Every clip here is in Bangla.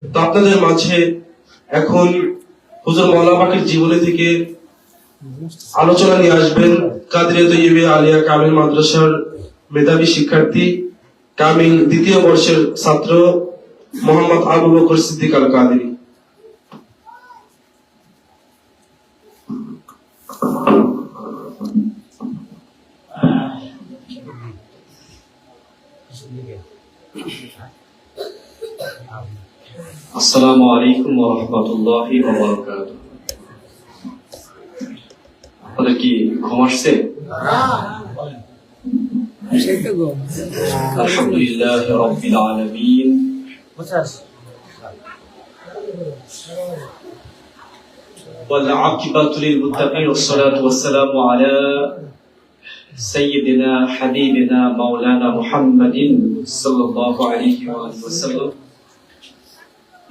তো আপনাদের মাঝে এখন হুজুর মাওলানা পাকের জীবনী থেকে আলোচনা নিয়ে আসবেন কাদরিয়া তৈয়বিয়া আলিয়া কামিল মাদ্রাসার মেধাবী শিক্ষার্থী কামিল দ্বিতীয় বর্ষের ছাত্র মোহাম্মদ আবু বকর সিদ্দিক আল কাদেরী। আসসালামু আলাইকুম ওয়া রাহমাতুল্লাহি ওয়া বারাকাতুহু। আপনাদের কি ঘুম আসছে? আলহামদুলিল্লাহি রাব্বিল আলামিন ওয়াল আকিবাতু লিল মুত্তাকিন ওয়াস সালাতু ওয়াস সালামু আলা সাইয়্যিদিনা হাবিবিনা মাওলানা মুহাম্মাদিন সাল্লাল্লাহু আলাইহি ওয়া সাল্লাম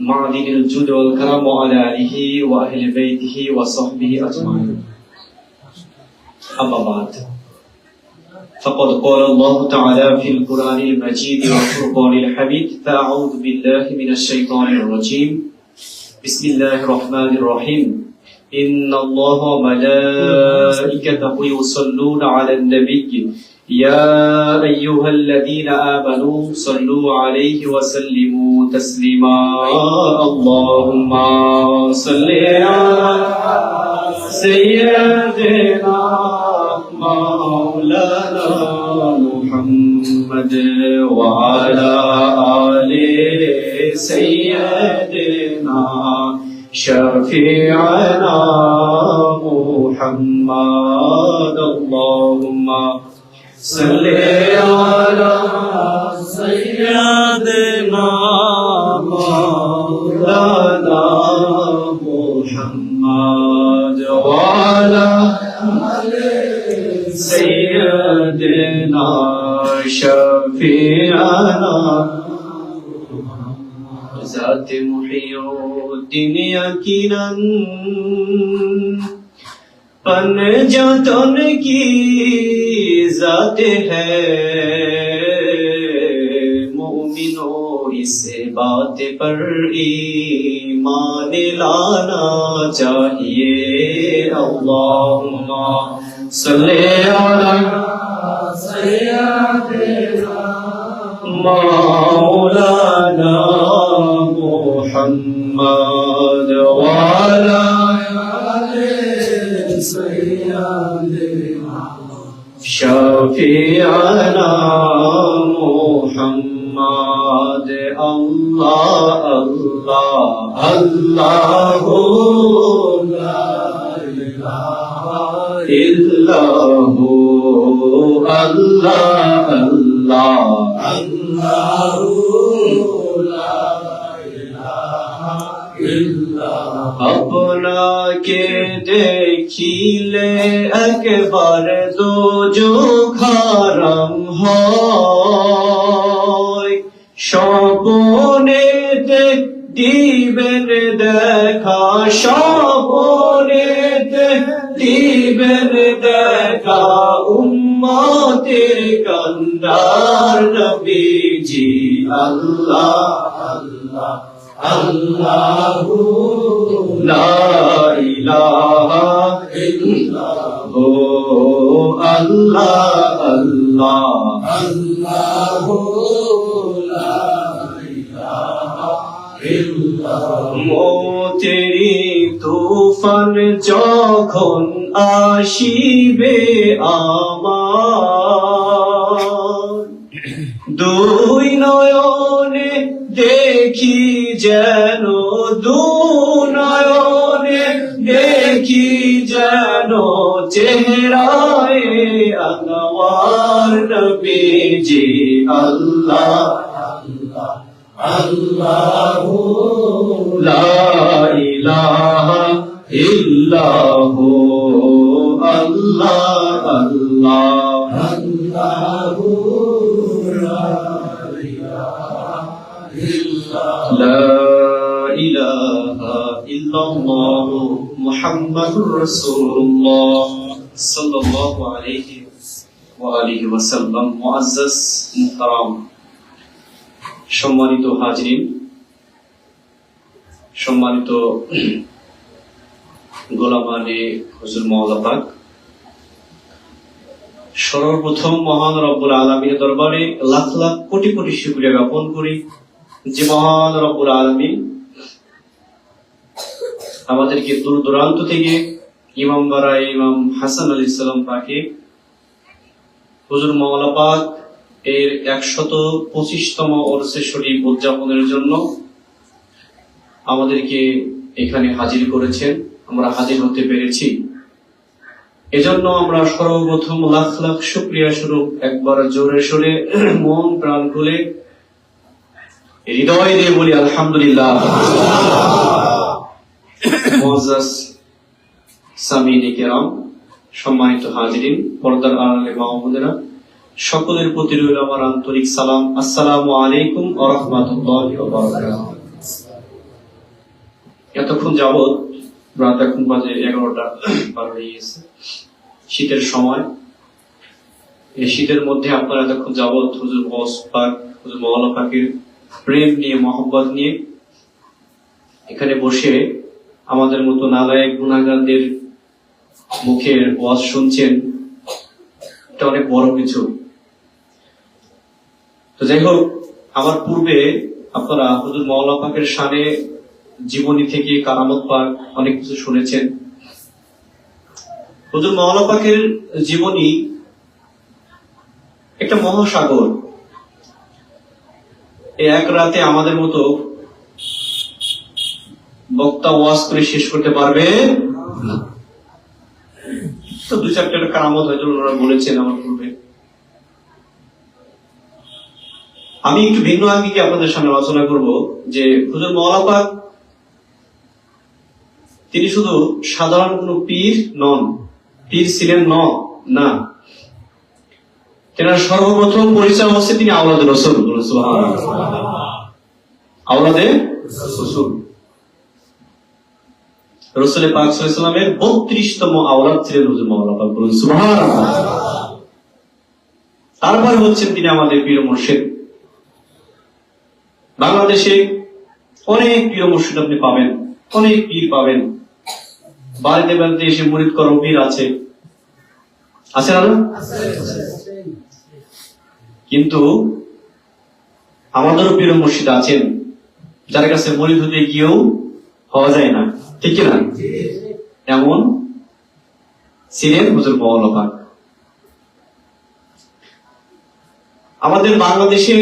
معدن الجود والكرم وعلى آله وأهل بيته وصحبه أجمعين. أما بعد فقد قال الله تعالى في القرآن المجيد والفرقان الحميد فأعوذ بالله من الشيطان الرجيم بسم الله الرحمن الرحيم إن الله وملائكته يصلون على النبي يا أيها الذين آمنوا صلوا عليه وسلموا تسليما اللهم صل على سيدنا مولانا محمد وعلى آل سيدنا شفيعنا محمد اللهم صل على سيدنا مولانا محمد وعلى آل سيدنا شفيعنا ذات محي الدين يقينا पंजातन की जात है मोमिनों इस बात पर ईमान लाना चाहिए अल्लाहुम्मा सल्ली अला सय्यिदिना मौलाना मुहम्मद व अला शफीअना मुहम्मद अल्लाह अल्लाह अल्लाहु ला इलाहा इल्लहु अल्लाह अल्लाह अल्लाहु ला इलाहा इल्लहु আপনাকে দেখিলে একবার দো খারাম হয় স্বপনে দিবেন দেখা স্বপনে দিবেন দেখা উম্মতের কান্ডার নবীজি আল্লাহ আল্লাহ Allahu la ilaha illallah Allah Allah Allahu la ilaha illallah মোতেরি তুফান যখন আসিবে আমার দুই নয়নে দেখি যেন দুনয়নে দেখি যেন চেহারায় আনওয়ার নবীজি আল্লাহ আল্লাহ আল্লাহু লা ইলাহা ইল্লাহু আল্লাহ আল্লাহ আল্লাহু لا إله إلا الله محمد رسول الله صلى الله عليه وآله وسلم معزز محترم সম্মানিত হাজরিন, সম্মানিত গোলাম আলী হুজুর মাওলা পাক, সর্বপ্রথম মহান রব্বুল আলামিনের দরবারে লাখ লাখ কোটি কোটি শুকরিয়া জ্ঞাপন করি যে মহান রব্বুল আলামিন আমাদেরকে দূর দূরান্ত থেকে ইমাম বারাই ইমাম হাসান আলাইহিস সালাম পাকে হুজুর মাওলা পাক এর 125তম ওরসে শরীফ উদযাপনের জন্য আমাদেরকে এখানে হাজির করেছেন। আমরা হাজির হতে পেরেছি, এজন্য আমরা সর্বপ্রথম লাখ লাখ শুকরিয়া স্বরূপ একবার জোরে সোরে মন প্রাণ খুলে হৃদয় দিয়ে বলি আলহামদুলিল্লাহ। মুআজ্জাজ সামিঈনে কেরাম, সম্মানিত হাজিরিন, পর্দার আড়ালে মা ও বোনেরা, সকলের প্রতি রইল আমার আন্তরিক সালাম। আসসালামু আলাইকুম ওয়া রাহমাতুল্লাহি ওয়া বারাকাতুহু। এতক্ষণ যাবত রাত এখন বাজে 11টা পার হয়ে গেছে, শীতের সময়। এই শীতের মধ্যে আপনারা এতক্ষণ যাবত হুজুর গৌস পাক, হুজুর মাওলানা পাকের প্রেম নিয়ে, মহব্বত নিয়ে এখানে বসে আমাদের মতো নালায়েক গুনাহগারদের মুখের ওয়াজ শুনছেন। এটা অনেক বড় কিছু। তো যাই হোক, আমার পূর্বে আপনারা হুজুর মাওলানা পাকের শানে, জীবনী থেকে কারামত পাক অনেক কিছু শুনেছেন। হুজুর মাওলানা পাকের জীবনী একটা মহাসাগর। এক রাতে আমাদের মতো বক্তা ওয়াজ করে শেষ করতে পারবে না। তো দুই চারটা কারামত হয়তো ওনারা বলেছেন আমার পূর্বে। আমি একটু ভিন্ন আঙ্গিকে আপনাদের সামনে আলোচনা করব যে হুজুর মাওলানা পাক তিনি শুধু সাধারণ কোন পীর নন, পীর ছিলেন না, তেনার সর্বপ্রথম পরিচয় হচ্ছে তিনি আওলাদে রাসূল। আওলাদে রাসূল, রাসূল পাক সাল্লাল্লাহু আলাইহি ওয়াসাল্লামের 32তম আওলাদ ছিলেন হুজুর মাওলানা পাক। বলুন সুবহানাল্লাহ। তারপর হচ্ছেন তিনি আমাদের পীর মুর্শিদ। বাংলাদেশে অনেক পীর মুর্শিদ আপনি পাবেন, অনেক পীর পাবেন। বাড়িতে বাড়িতে এসে মুরিদ করা পীর আছে না? কিন্তু আমাদেরও পীর মুর্শিদ আছেন যার কাছে মুরিদ হতে গিয়েও হওয়া যায় না, ঠিক না? এমন ছিলেন হুজুর মাওলানা পাক। আমাদের বাংলাদেশে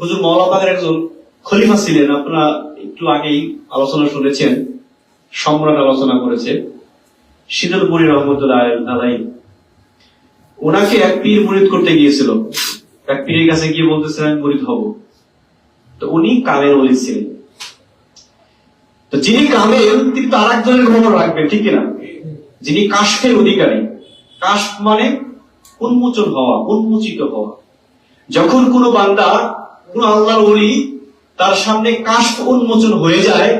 হুজুর মাওলানা পাকের একজন খলিফা ছিলেন। আপনারা একটু আগেই আলোচনা শুনেছেন, সম্রাট আলোচনা করেছে শীতলপুরী রহমতুল্লাহ আলাইহি। ওনাকে এক পীর মুরিদ করতে গিয়েছিল। এক পীরের কাছে গিয়ে বলতেছিলেন আমি মুরিদ হব। তো উনি কামেল ওলি ছিলেন। তো যিনি কামেল তিনি তো আরেকজনের খবর রাখবেন, ঠিক না? যিনি কাশফের অধিকারী, কাশফ মানে উন্মোচন হওয়া, উন্মোচিত হওয়া। যখন কোনো বান্দা, কোন আল্লাহর ওলি তার সামনে কাশফ উন্মোচন হয়ে যায়,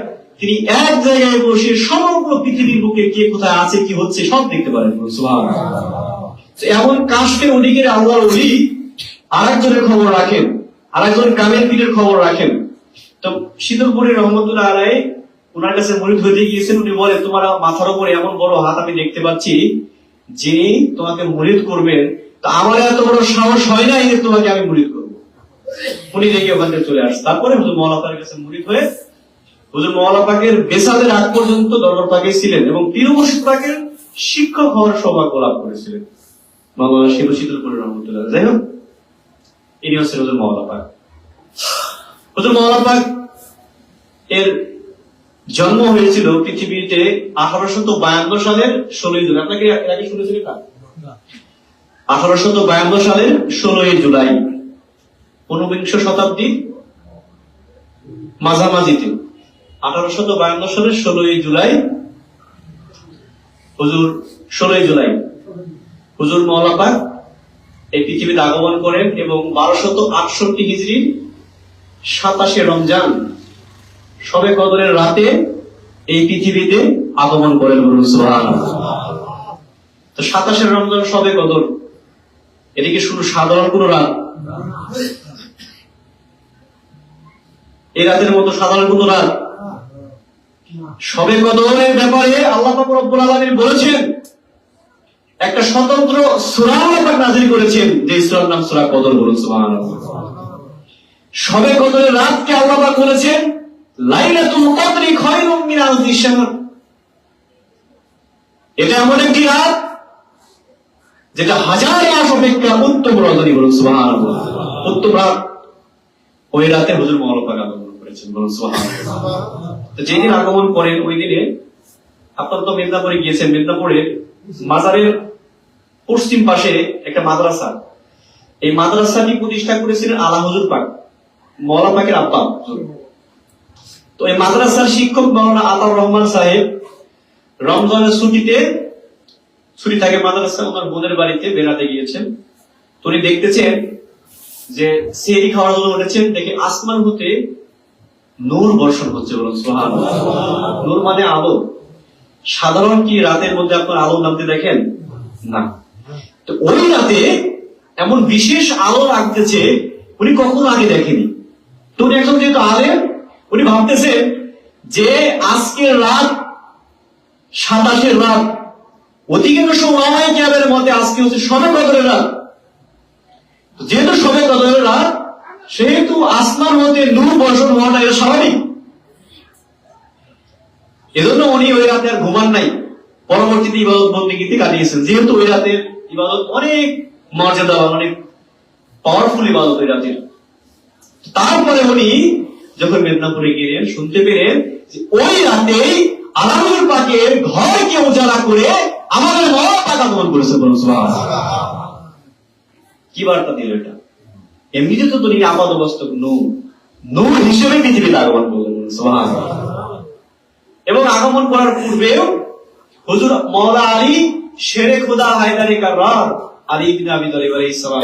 তিনি এক জায়গায় বসে সমগ্র পৃথিবীর বুকে কে কোথায় আছে, কি হচ্ছে সব দেখতে পারেন। সুবহানাল্লাহ। এমন কাশফের অধিকারী আল্লাহর ওলি আরেকজনের খবর রাখেন, আরেকজন কামেল পীরের খবর রাখেন। তো শীতলপুরী রহমতুল্লাহ আলাইহি ওনার কাছে মুরিদ হইতে গিয়েছেন। উনি বলে তোমার মাথার উপরে এমন বড় হাত আমি দেখতে পাচ্ছি, যিনি তোমাকে মুরিদ করবেন, তো আমার এত বড় সাহস হয় না যে তোমাকে আমি মুরিদ করবো। উনি দেখে ওখান থেকে চলে আসে। তারপরে হুজুর মাওলানা পাকের কাছে মুরিদ হয়ে হুজুর মাওলানা পাকের বেসাদের আগ পর্যন্ত দরবার পাকে ছিলেন এবং পীর মুর্শিদ পাকের শিক্ষক হওয়ার সৌভাগ্য লাভ করেছিলেন মাওলানা শীতলপুরী রহমতুল্লাহ। যাই হোক, ইনি হচ্ছেন হুজুর মাওলানা পাক। হুজুর মাওলানা পাক এর জন্ম হয়েছিল পৃথিবীতে 1852 সালের 16 জুলাই। আপনাকে এর আগে শুনেছিলেন না? 1852 সালের 16 জুলাই, 19বিংশ শতাব্দীর মাঝামাঝিতে 1852 সালের 16 জুলাই হুজুর মাওলানা পাক এই পৃথিবীতে আগমন করেন এবং 1268 হিজরি 27 রমজান শবে কদরের রাতে এই পৃথিবীতে আগমন করেন। বলুন সুবহানাল্লাহ। তো 27 রমজান শবে কদর, এদিকে শুধু সাধারণ কোন রাত, এই রাতের মতো সাধারণ কোন রাত শবে কদরের ব্যাপারে আল্লাহ পাক রব্বুল আলামিন বলেছেন, একটা স্বতন্ত্র সূরা আল্লাহ পাক নাযিল করেছেন, যে সূরার নাম সূরা কদর। বলুন সুবহানাল্লাহ। শবে কদরের রাতকে আল্লাহ পাক বলেছেন লাইলাতুল কদরি খায়রুম মিন আলফি শাহর। এটা এমন একটি রাত যেটা হাজার মাস অপেক্ষা উত্তম রজনী। বলুন সুবহানাল্লাহ। উত্তম রাত, ওই রাতে হুজুর মওলা পাক আগমন করেছেন। বলুন সুবহানাল্লাহ। তো যেদিন আগমন করেন ওই দিনে আপনারা তো মেদিনীপুরে গিয়েছেন, মেদিনীপুরে মাজারের পশ্চিম পাশে একটা মাদ্রাসা, এই মাদ্রাসাটি প্রতিষ্ঠা করেছিলেন আলা হুজুর পাক, মওলা পাকের আব্বা। তো এই মাদ্রাসার শিক্ষক মাওলানা আতাউর রহমান সাহেব রমজানের ছুটি থাকে মাদ্রাসা, ওনার বোনের বাড়িতে বেড়াতে গিয়েছেন। তো উনি দেখতেছেন যে সেহরি খাওয়ার জন্য উঠেছেন, দেখে আসমান হতে নূর বর্ষণ হচ্ছে। বলুন সুবহানাল্লাহ। নূর মানে আলো। সাধারণ কি রাতের মধ্যে আপনার আলো নামতে দেখেন না? তো ওই রাতে এমন বিশেষ আলো লাগতেছে উনি কখনো আগে দেখেনি। তো উনি একজন যেহেতু আলেম, উনি ভাবতেছেন যে আজকের রাত 27 রাত, অধিকাংশ ওলামায়ে কেরামের মতে আজকে হচ্ছে শবে কদরের রাত। যেহেতু শবে কদরের রাত, সেহেতু আসমান হতে নূর বর্ষণ হওয়াটা এটা স্বাভাবিক। এজন্য উনি ওই রাতে আর ঘুমান নাই, পরবর্তীতে ইবাদত বন্দেগীতে কাটিয়েছেন। যেহেতু ওই রাতের ইবাদত অনেক মর্যাদা, অনেক পাওয়ারফুল ইবাদত ওই রাতের। তারপরে উনি যখন মেদিনীপুরে গেলেন, শুনতে পেলেন যে ওই রাতেই আল্লাহর পাকের ঘরকে উজাড়া করে আমাদের মওলা পাক আগমন করেছে। বলুন সুবহানাল্লাহ। কি বার্তা দিল এটা? এমনিতে তো তিনি আপাতবাস্তব নূর হিসেবে পৃথিবীতে আগমন করলেন। সুবহানাল্লাহ। এবং আগমন করার পূর্বেও হুজুর মাওলা আলী শেরে খোদা হায়দারি কাররার আলী ইবনে আবি তালিব আলাইহিস সালাম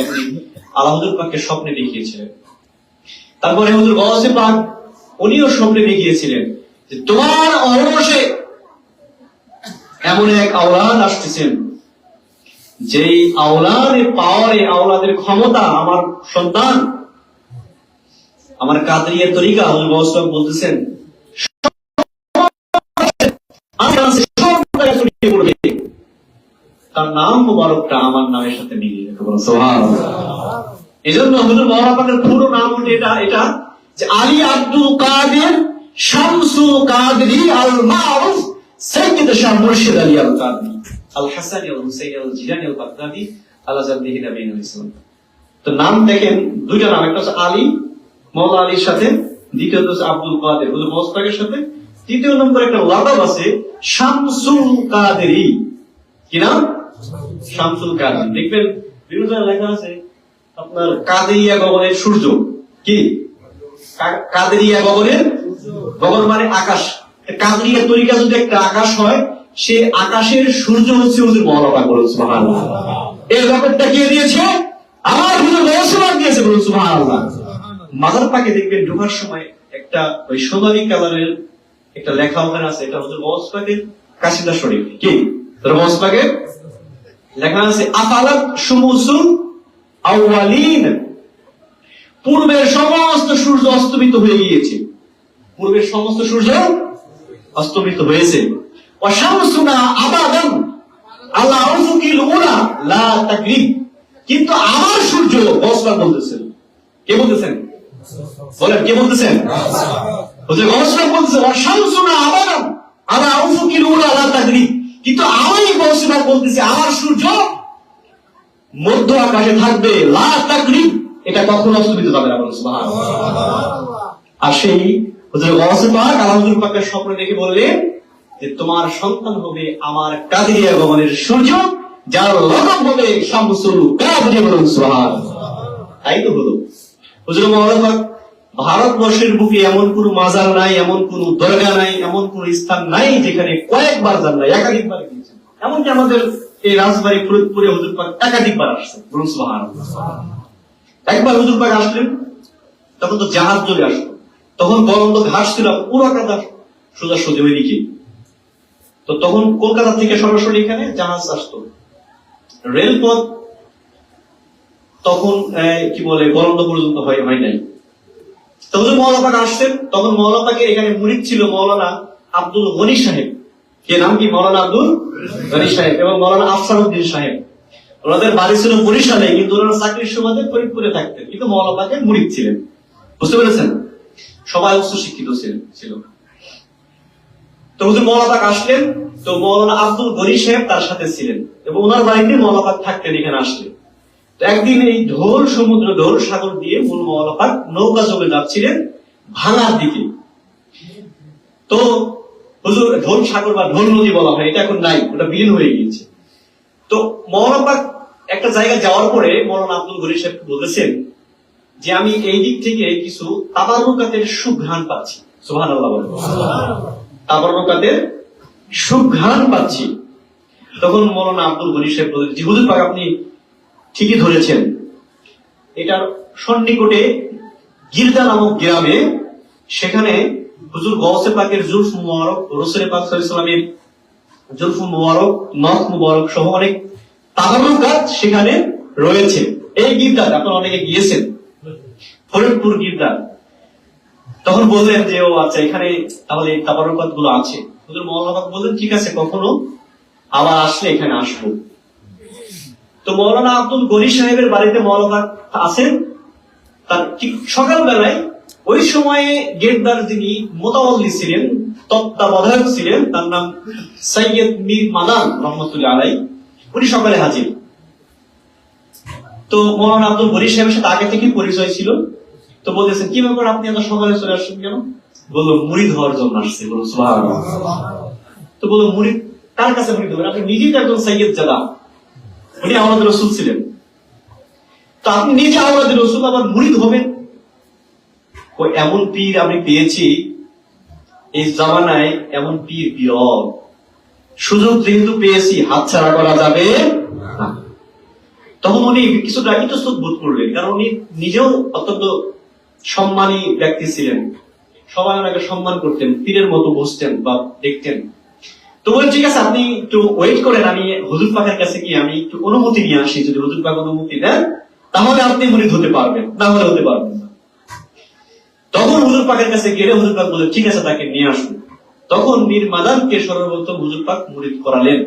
আল্লাহ হুজুর পাককে স্বপ্নে দেখিয়েছিলেন। তারপরে হুজুর গাউসে পাক উনিও স্বপ্নে দেখিয়েছিলেন যে তোমার অহরসে এমন এক আওলাদ আসতেছেন, যেই আওলাদের পাওয়ারে, আওলাদের ক্ষমতা, আমার সন্তান, আমার কাদরিয়ার তরিকা, হুজুর গাউসে পাক বলতেছেন তার নাম মুবারকটা আমার নামের সাথে মিলিয়ে রেখে। বলুন সুবহানাল্লাহ। এজন্য হুজুর মওলা পাকের পুরো নাম হচ্ছে এটা যে আলী আব্দুল কাদের শামসুল কাদরি আল মারুফ সাইয়্যিদ শাহ মুর্শিদ আলী আল কাদরি আল হাসানি আল হুসাইনি আল জিলানী আল বাগদাদি আলা জাদ্দিহি নবীনা ইসলাম। তো নাম দেখেন দুইটা নাম, একটা হচ্ছে আলী, মওলা আলীর সাথে, দ্বিতীয়ত হচ্ছে আব্দুল কাদের হুজুর মওলা পাকের সাথে, তৃতীয় নম্বর একটা লাকাব আছে শামসুল কাদেরি। কি নাম? শামসুল কাদের। দেখবেন বিভিন্ন জায়গায় লেখা আছে আপনার কাদেরিয়া গগনের সূর্য। কি কাদেরিয়া গগনের? গগন মানে আকাশ। কাদেরিয়া তরিকা যদি একটা আকাশ হয়, সে আকাশের সূর্য হচ্ছে হুজুর মওলা পাক। বলুন সুবহানাল্লাহ। এই ব্যাপারটা কে দিয়েছে? আমার হুজুর গাউসে পাক দিয়েছে। বলুন সুবহানাল্লাহ। মাজার পাকে দেখবেন ঢোকার সময় একটা ওই সোনালী কালারের একটা লেখা ওখানে আছে, এটা হুজুর গাউসে পাকের কাসিদা শরীফ। কি গাউসে পাকের লেখা আছে আফালাত শুমুসুল আউয়ালিন, পূর্বের সমস্ত সূর্য অস্তমিত হয়ে গিয়েছে। পূর্বের সমস্ত সূর্য অস্তমিত হয়েছে। ওয়া শামসুনা আবাদান আলা উফুকিল উলা লা তাকরিব, কিন্তু আমার সূর্য গাউসে বলতেছেন। কে বলতেছেন? বলেন কে বলতেছেন? হুজুর গাউসে বলতেছেন ওয়া শামসুনা আবাদান আলা উফুকিল উলা লা তাকরিব, কিন্তু আমি গাউসে বলতেছি আমার সূর্য মধ্য আকাশে থাকবে, লা তাকরিব, এটা কখনো অস্তমিত হবে না। বলুন সুবহানাল্লাহ। আর সেই হুজুর গাউসে পাক আল্লাহ হুজুর পাকের স্বপ্নে দেখে বললেন যে তোমার সন্তান হবে আমার কাদেরিয়া গগনের সূর্য, যার লকাব হবে শামসুল কাদরি। বলুন সুবহানাল্লাহ। তাই তো হলো। হুজুর মওলা পাক ভারতবর্ষের বুকে এমন কোন মাজার নাই, এমন কোন দরগা নাই, এমন কোন স্থান নাই যেখানে কয়েকবার যান নাই, একাধিকবার গিয়েছেন। এমনকি আমাদের এই রাজবাড়ী ফরিদপুরে হুজুর পাক একাধিকবার আসছেন। বলুন সুবহানাল্লাহ। একবার হুজুর পাক আসলেন, তখন তো জাহাজ চলে আসতো, তখন বরন্দ ঘাস ছিল পুরো কাদা সোজা সোজা ওইদিকে। তো তখন কলকাতা থেকে সরাসরি এখানে জাহাজ আসতো, রেলপথ তখন কি বলে বরন্দ পর্যন্ত হয় নাই। তো হুজুর মওলা পাক আসছেন, তখন মওলা পাকের এখানে মুরিদ ছিল মওলানা আব্দুল গনি সাহেব, কে নাম কি মৌলানা আব্দুল গনি সাহেব এবং মৌলানা আফসারউদ্দিন সাহেব। ওনাদের বাড়ি ছিল বরিশালে, কিন্তু ওনারা চাকরির সুবাদে ফরিদপুরে থাকতেন, কিন্তু মৌলানা পাকের মুরিদ ছিলেন। বুঝতে পেরেছেন? সবাই উচ্চ শিক্ষিত ছিল। তো হুজুর মৌলানা পাক আসলেন, তো মৌলানা আব্দুল গনি সাহেব তার সাথে ছিলেন এবং ওনার বাড়িতে মৌলানা পাক থাকতেন এখানে আসলে। তো একদিন এই ঢোল সমুদ্র, ঢোল সাগর দিয়ে মূল মৌলানা পাক নৌকা যোগে যাচ্ছিলেন ভাঙার দিকে। তো হুজুর, ঢোল সাগর বা ঢোল নদী বলা হয়, এটা এখন নাই, ওটা বিলীন হয়ে গিয়েছে। তো মৌলানা পাক একটা জায়গায় যাওয়ার পরে মৌলানা আব্দুল গনি সাহেব বলেছেন যে আমি এই দিক থেকে কিছু তাবারুকাতের সুঘ্রাণ পাচ্ছি। সুবহানাল্লাহ বলেন। তাবারুকাতের সুঘ্রাণ পাচ্ছি। তখন মৌলানা আব্দুল গনি সাহেব বলেন, জি হুজুর পাক, আপনি ঠিকই ধরেছেন। এটার সন্নিকটে গিরদা নামক গ্রামে, সেখানে হুজুর গৌসে পাকের জুলফ মুবারক, রাসূল পাক সাল্লাল্লাহু আলাইহি ওয়াসাল্লামের জুলফ মুবারক, নখ মুবারক সহ অনেক তাবারুকাত সেখানে রয়েছে। এই গিরদা আপনারা অনেকে গিয়েছেন, ফরিদপুর গিরদা। তখন বললেন যে ও আচ্ছা, এখানে তাহলে তাবারুকাত গুলো আছে। হুজুর মৌলানা পাক বললেন, ঠিক আছে, কখনো আবার আসলে এখানে আসবো। তো মৌলানা আব্দুল গনি সাহেবের বাড়িতে মৌলানা আছেন। তার ঠিক সকালবেলায় ওই সময়ে গেটদার যিনি মোতাওয়াল্লি ছিলেন, তত্ত্বাবধায়ক ছিলেন, তার নাম সৈয়দ মীর মাদান রহমতুল্লাহ আলাইহি, উনি সকালে হাজির। তো মৌলানা আব্দুল গনি সাহেবের সাথে আগে থেকে পরিচয় ছিল। তো বলতেছেন, কি ব্যাপার, আপনি এত সকালে চলে আসছেন কেন? বললো, মুরিদ হওয়ার জন্য আসছে। বলল সুবহানাল্লাহ। তো বললো, মুরিদ কার কাছে মুরিদ হবেন? আপনি নিজেই তো একজন সৈয়দ জাদা, উনি আমাদের রাসূল ছিলেন, তো আপনি নিজে আমাদের রাসূল, আবার মুরিদ হবেন? ওই এমন পীর আমি পেয়েছি এই জামানায়, এমন পীর বিরল। সুযোগ যেহেতু পেয়েছি, হাতছাড়া করা যাবে না। তখন উনি কিছুটা ইতস্তত বোধ করলেন, কারণ উনি নিজেও অত্যন্ত সম্মানী ব্যক্তি ছিলেন, সবাই ওনাকে সম্মান করতেন, পীরের মতো বসতেন বা দেখতেন। তো বলেন, ঠিক আছে, আপনি একটু ওয়েট করেন, আমি হুজুর পাকের কাছে গিয়ে আমি একটু অনুমতি নিয়ে আসি। যদি হুজুর পাক অনুমতি দেন তাহলে আপনি মুরিদ হতে পারবেন, না হলে হতে পারবেন না। তখন হুজুর পাকের কাছে গেলে হুজুর পাক বললেন, ঠিক আছে, তাকে নিয়ে আসুন। তখন মীর মাদানকে সর্বপ্রথম হুজুর পাক মুরিদ করালেন।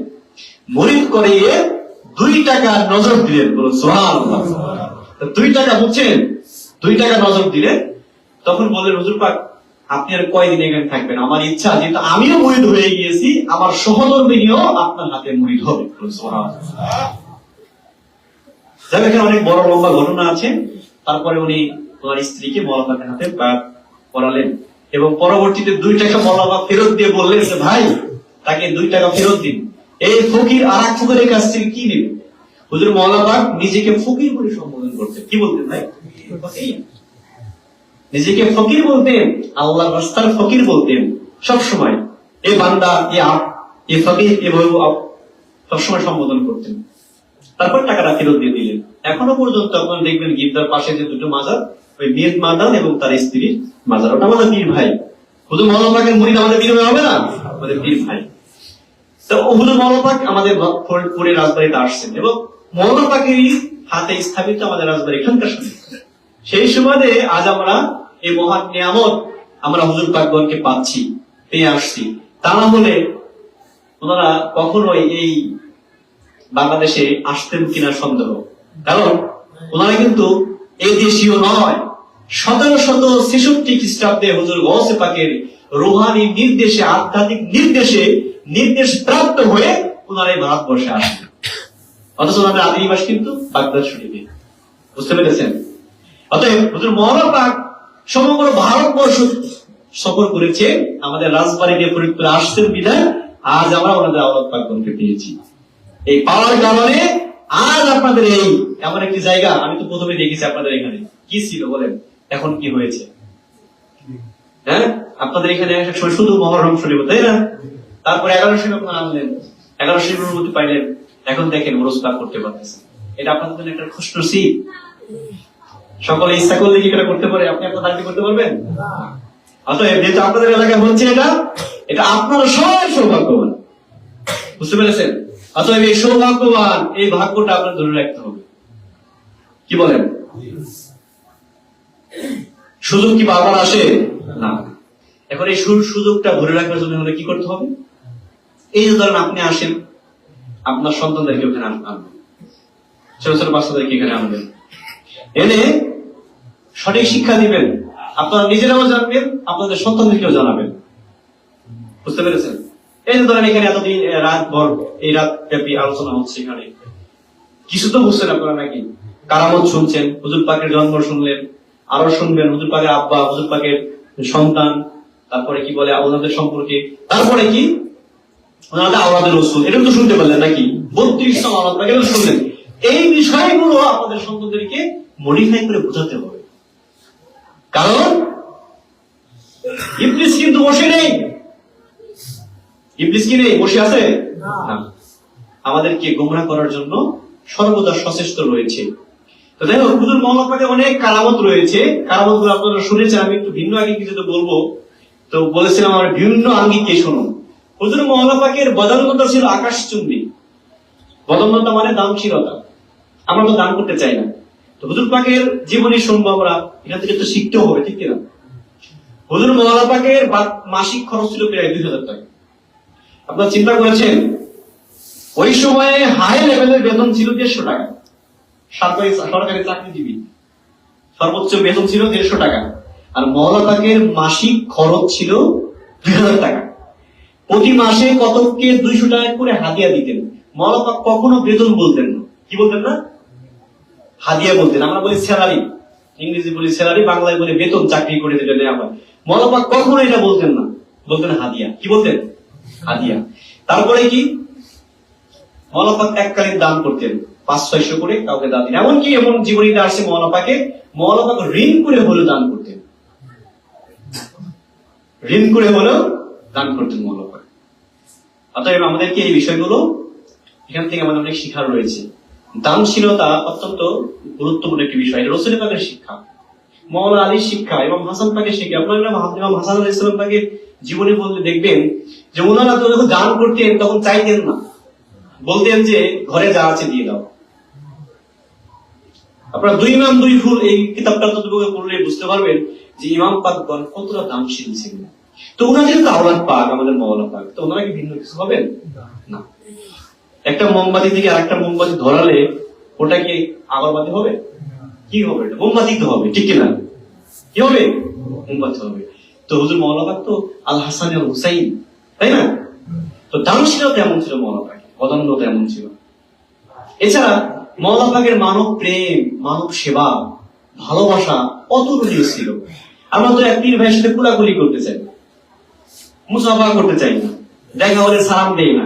মুরিদ করিয়ে 2 টাকা নজর দিলেন। বলুন সুবহানাল্লাহ। 2 টাকা, বুঝছেন, 2 টাকা নজর দিলেন। তখন বললেন, হুজুর পাক, আপনি আর কয়দিন এখানে থাকবেন? আমার ইচ্ছা, যেহেতু আমিও মুরিদ হয়ে গিয়েছি, আমার সহধর্মিনীও আপনার হাতে মুরিদ হবে। এখানে অনেক বড় লম্বা ঘটনা আছে। তারপরে উনি ওনার স্ত্রীকে মৌলানা পাকের হাতে বায়াত করালেন এবং পরবর্তীতে 2 টাকা মৌলানা পাক ফেরত দিয়ে বললেন যে, ভাই, তাকে 2 টাকা ফেরত দিন। এই ফকির আর এক ফকিরের কাছ থেকে কি নেবে? হুজুর মৌলানা পাক নিজেকে ফকির বলে সম্বোধন করতেন। কি বলতেন ভাই? নিজেকে ফকির বলতেন, আল্লাহর রাস্তার ফকির বলতেন সব সময়। এই বান্দা, এই ফকির, এভাবে সবসময় সম্বোধন করতেন। তারপর টাকাটা ফেরত দিয়ে দিলেন। এখনো পর্যন্ত আপনারা দেখবেন গির্জার পাশে যে 2টো মাজার, ওই মীর মাদান এবং তার স্ত্রীর মাজার, ওটা আমাদের পীর ভাই। হুজুর মৌলানা পাকের মুরিদ আমাদের পীর হবে না? আমাদের পীর ভাই। তো হুজুর মৌলানা পাক আমাদের ফরিদপুরে রাজবাড়িতে আসছেন এবং মৌলানা পাকেরই হাতে স্থাপিত আমাদের রাজবাড়ি এখানকার সাথে। সেই সুবাদে আজ আমরা এই মহান নিয়ামত আমরা হুজুর পাকগণকে পাচ্ছি, পেয়ে আসছি। তা না হলে ওনারা কখনোই এই বাংলাদেশে আসতেন কিনা সন্দেহ। কারণ ওনারা কিন্তু এই দেশীয় নয়। 1763 খ্রিস্টাব্দে হুজুর গৌসে পাকের রুহানি নির্দেশে, আধ্যাত্মিক নির্দেশ প্রাপ্ত হয়ে ওনারা এই ভারতবর্ষে আসেন। অথচ ওনাদের আদি নিবাস কিন্তু বাগদাদ শরীফে। বুঝতে পেরেছেন? অতএব হুজুর মৌলানা পাক সমগ্র ভারতবর্ষ সফর করেছে, আমাদের রাজবাড়িতে ফরিদপুরে আসছেন বিধায় আজ আমরা ওনাদের আওলাদ পাকগণকে পেয়েছি। এই পাওয়ার কারণে আজ আপনাদের এই এমন একটি জায়গা, আমি তো প্রথমে দেখেছি আপনাদের এখানে কি ছিল বলেন, এখন কি হয়েছে? হ্যাঁ, আপনাদের এখানে শুধু মহরম শরীফ, তাই না? তারপরে 11 শরীফ আপনারা আনলেন, 11 শরীফের অনুমতি পাইলেন, এখন দেখেন ওরস পাক করতে পারতেছেন। এটা আপনাদের জন্য একটা খুশনসিব। সকলে ইচ্ছা করলে কি করে করতে পারে? আপনি আপনার দাবি করতে পারবেন? অতএব যেহেতু আপনাদের এলাকায় হচ্ছে এটা আপনারা সবাই সৌভাগ্যবান। বুঝতে পেরেছেন? অতএব এই সৌভাগ্যবান, এই ভাগ্যটা আপনার ধরে রাখতে হবে। কি বলেন? সুযোগ কি বারবার আসে না। এখন এই সুযোগটা ধরে রাখার জন্য আমাদের কি করতে হবে? এই যে ধরেন আপনি আসেন, আপনার সন্তানদেরকে ওখানে আনবেন, ছোট ছোট বাচ্চাদেরকে এখানে আনবেন, এনে সঠিক শিক্ষা দিবেন, আপনারা নিজেরাও জানবেন, আপনাদের সন্তানদেরকেও জানাবেন। বুঝতে পেরেছেন? এই যে ধরেন এখানে এতদিন রাত ভর, এই রাত ব্যাপী আলোচনা হচ্ছে, এখানে কিছু তো বুঝছেন আপনারা নাকি? কারামত শুনছেন, হুজুর পাকের জন্ম শুনলেন, আরো শুনবেন হুজুর পাকের আব্বা, হুজুর পাকের সন্তান, তারপরে কি বলে ওনাদের সম্পর্কে, তারপরে কি ওনাদের আওলাদের রসুল, এটা তো শুনতে পারলেন নাকি? 32টা আওলাদ পাকের শুনলেন। এই বিষয়গুলো আপনাদের সন্তানদেরকে মডিফাই করে বোঝাতে হবে, কারণ ইবলিস কিন্তু বসে নেই। ইবলিস কি নেই, বসে আছে না, আমাদেরকে গোমরাহ করার জন্য সর্বদা সচেষ্ট রয়েছে। তো দেখো হুজুর মওলানা পাকের অনেক কারামত রয়েছে, কারামত গুলো আপনারা শুনেছেন, আমি একটু ভিন্ন আঙ্গিকে যেটা বলবো, তো বলেছিলাম আমার ভিন্ন আঙ্গিকে শুনুন। হুজুর মওলানা পাকের বদান্যতা ছিল আকাশচুম্বী। বদান্যতা মানে দানশীলতা, আমরা তো দান করতে চাই না। তো হুজুর পাকের জীবনী শুনবো আমরা, এখান থেকে তো শিখতেও হবে, ঠিক কিনা? হুজুর মওলানা পাকের মাসিক খরচ ছিল প্রায় 2000 টাকা। আপনারা চিন্তা করেছেন, ওই সময়ে হাই লেভেলের বেতন ছিল 150 টাকা। সরকারি চাকরিজীবী সর্বোচ্চ বেতন ছিল 150 টাকা, আর মওলানা পাকের মাসিক খরচ ছিল 2000 টাকা। প্রতি মাসে কতককে 200 টাকা করে হাদিয়া দিতেন। মওলানা পাক কখনো বেতন বলতেন না। কি বলতেন না? হাদিয়া বলতেন। আমরা বলি স্যালারি, ইংরেজি বলি স্যালারি, বাংলায় বলি বেতন, চাকরি করে যেটা নেওয়া হয়। মওলানা পাক কখনো এটা বলতেন না, বলতেন হাদিয়া। কি বলতেন? হাদিয়া। তারপরে কি মওলানা পাক এককালীন দান করতেন, 500-600 করে কাউকে দান দিতেন। এমনকি এমন জীবনীতে আসছে মওলানা পাকে, মওলানা পাক ঋণ করে হলেও দান করতেন, ঋণ করে হলেও দান করতেন মওলানা পাক। অতএব আমাদেরকে এই বিষয়গুলো এখান থেকে আমাদের অনেক শিক্ষা রয়েছে। দানশীলতা অত্যন্ত গুরুত্বপূর্ণ একটি বিষয়, এটা রাসূল পাকের শিক্ষা, মওলানা আলীর শিক্ষা এবং হাসান পাকের শিক্ষা। আপনারা ইমাম হাসান আলাইহিস সালাম পাকের জীবনী বলতে দেখবেন যে ওনারা তো যখন দান করতেন তখন চাইতেন না, বলতেন যে ঘরে যা আছে দিয়ে দাও। আপনারা 2 ইমাম 2 ফুল এই কিতাবটা তো পড়লে বুঝতে পারবেন যে ইমাম পাকগণ কতটা দানশীল ছিলেন। তো ওনাদের তো আওলাদ পাক, আমাদের মওলানা পাক, তো ওনারা কি ভিন্ন কিছু হবেন না? একটা মোমবাতি থেকে আরেকটা মোমবাতি ধরালে ওটা কি আগরবাতি হবে? কি হবে? এটা মোমবাতি তো হবে, ঠিক কিনা? কি হবে? মোমবাতি হবে। তো হুজুর মওলানা পাক তো আল হাসান আল হুসাইন, তাই না? তো দানশীলতা এমন ছিল মওলানা পাকের, বদান্যতা এমন ছিল। এছাড়া মওলানা পাকের মানব প্রেম, মানব সেবা, ভালোবাসা অতুলনীয় ছিল। আমরা তো এক পীর ভাইয়ের সাথে কুলাকুলি করতে চাই, মুসাফা করতে চাই না, দেখা হলে সালাম দেই না।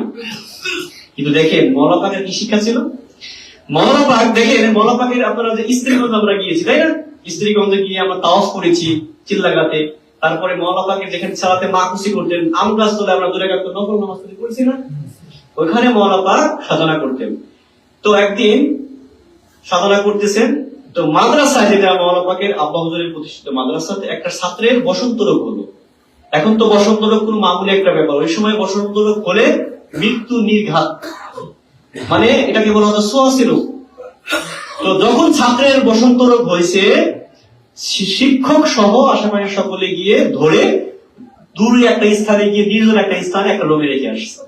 কিন্তু দেখেন মওলানা পাকের কি শিক্ষা ছিল। মওলানা পাক দেখেন, মওলানা পাকের আপনারা যে স্ত্রীগঞ্জ আমরা গিয়েছি, তাই না? স্ত্রীগঞ্জে গিয়ে আমরা তাওয়াফ করেছি চিল্লাগাতে। তারপরে মওলানা পাকের যেখানে সালাতে মাকুসি করতেন, আম গাছ তলে আমরা দূরে গাতে নফল নামাজ পড়েছি না, ওইখানে মওলানা পাক সাধনা করতেন। তো একদিন সাধনা করতেছেন, তো মাদ্রাসায়, যেটা মওলানা পাকের আব্বা হুজুরের প্রতিষ্ঠিত মাদ্রাসাতে, একটা ছাত্রের বসন্ত রোগ হলো। এখন তো বসন্ত রোগ কোনো মামুলি একটা ব্যাপার, ওই সময় বসন্ত রোগ হলে মৃত্যু নির্ঘাত, মানে এটাকে বলা হতো সোয়াসি রোগ। তো যখন ছাত্রের বসন্ত রোগ হয়েছে, শিক্ষক সহ আশেপাশে সকলে গিয়ে ধরে দূরে একটা স্থানে গিয়ে, নির্জন একটা স্থানে একটা রুমে রেখে আসছে,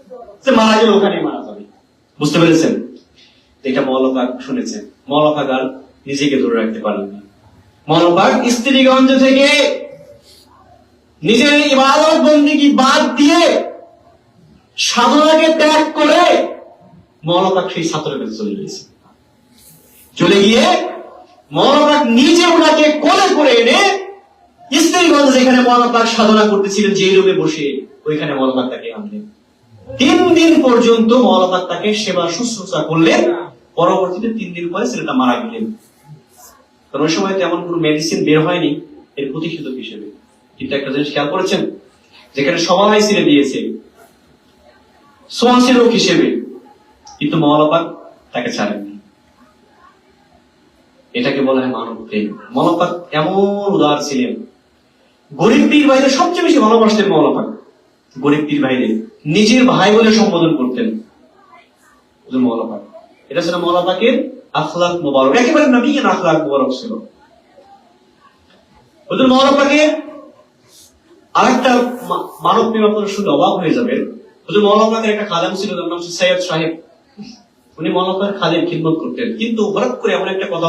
যে মারা গেলে ওখানে মারা যাবে। বুঝতে পেরেছেন? এটা মওলানা পাক শুনেছেন। মওলানা পাক আর নিজেকে ধরে রাখতে পারেন না। মওলানা পাক স্ত্রীগঞ্জ থেকে নিজের ইবাদত বন্দেগী বাদ দিয়ে সাধনাকে ত্যাগ করে মওলানা পাক সেই ছাত্রের কাছে চলে গেছে। চলে গিয়ে মওলানা পাক নিজে ওনাকে কোলে করে এনে স্ত্রীগঞ্জ, যেখানে মওলানা পাক সাধনা করতেছিলেন যে রুমে বসে, ওইখানে মওলানা পাক তাকে আনলেন। 3 দিন পর্যন্ত মওলানা পাক তাকে সেবা শুশ্রূষা করলেন। পরবর্তীতে 3 দিন পরে ছেলেটা মারা গেলেন। কারণ ওই সময় তেমন কোনো মেডিসিন বের হয়নি এর প্রতিষেধক হিসেবে। কিন্তু একটা জিনিস খেয়াল করেছেন, যেখানে সবাই ছেড়ে দিয়েছে সোয়াসি রোগ হিসেবে, কিন্তু মওলানা পাক তাকে ছাড়েননি। এটাকে বলা হয় মানব প্রেম। মওলানা পাক এমন উদার ছিলেন, গরিব পীর ভাইদের সবচেয়ে বেশি ভালোবাসতেন মওলানা পাক। গরিব পীর ভাইদের নিজের ভাই বলে সম্বোধন করতেন মওলানা পাক। এটা ছিল মওলানা পাকের আখলাক মুবারক, একেবারে নবীর আখলাক মুবারক ছিল। হুজুর মওলানা পাকের আরেকটা মানব প্রেম আপনারা শুনে অবাক হয়ে যাবেন। হুজুর মাওলানা পাকের একটা খাদেম ছিল, তার নাম ছিল সৈয়দ সাহেব। উনি মাওলানা পাকের খাদেম খিদমত করতেন, কিন্তু হঠাৎ করে এমন একটা কথা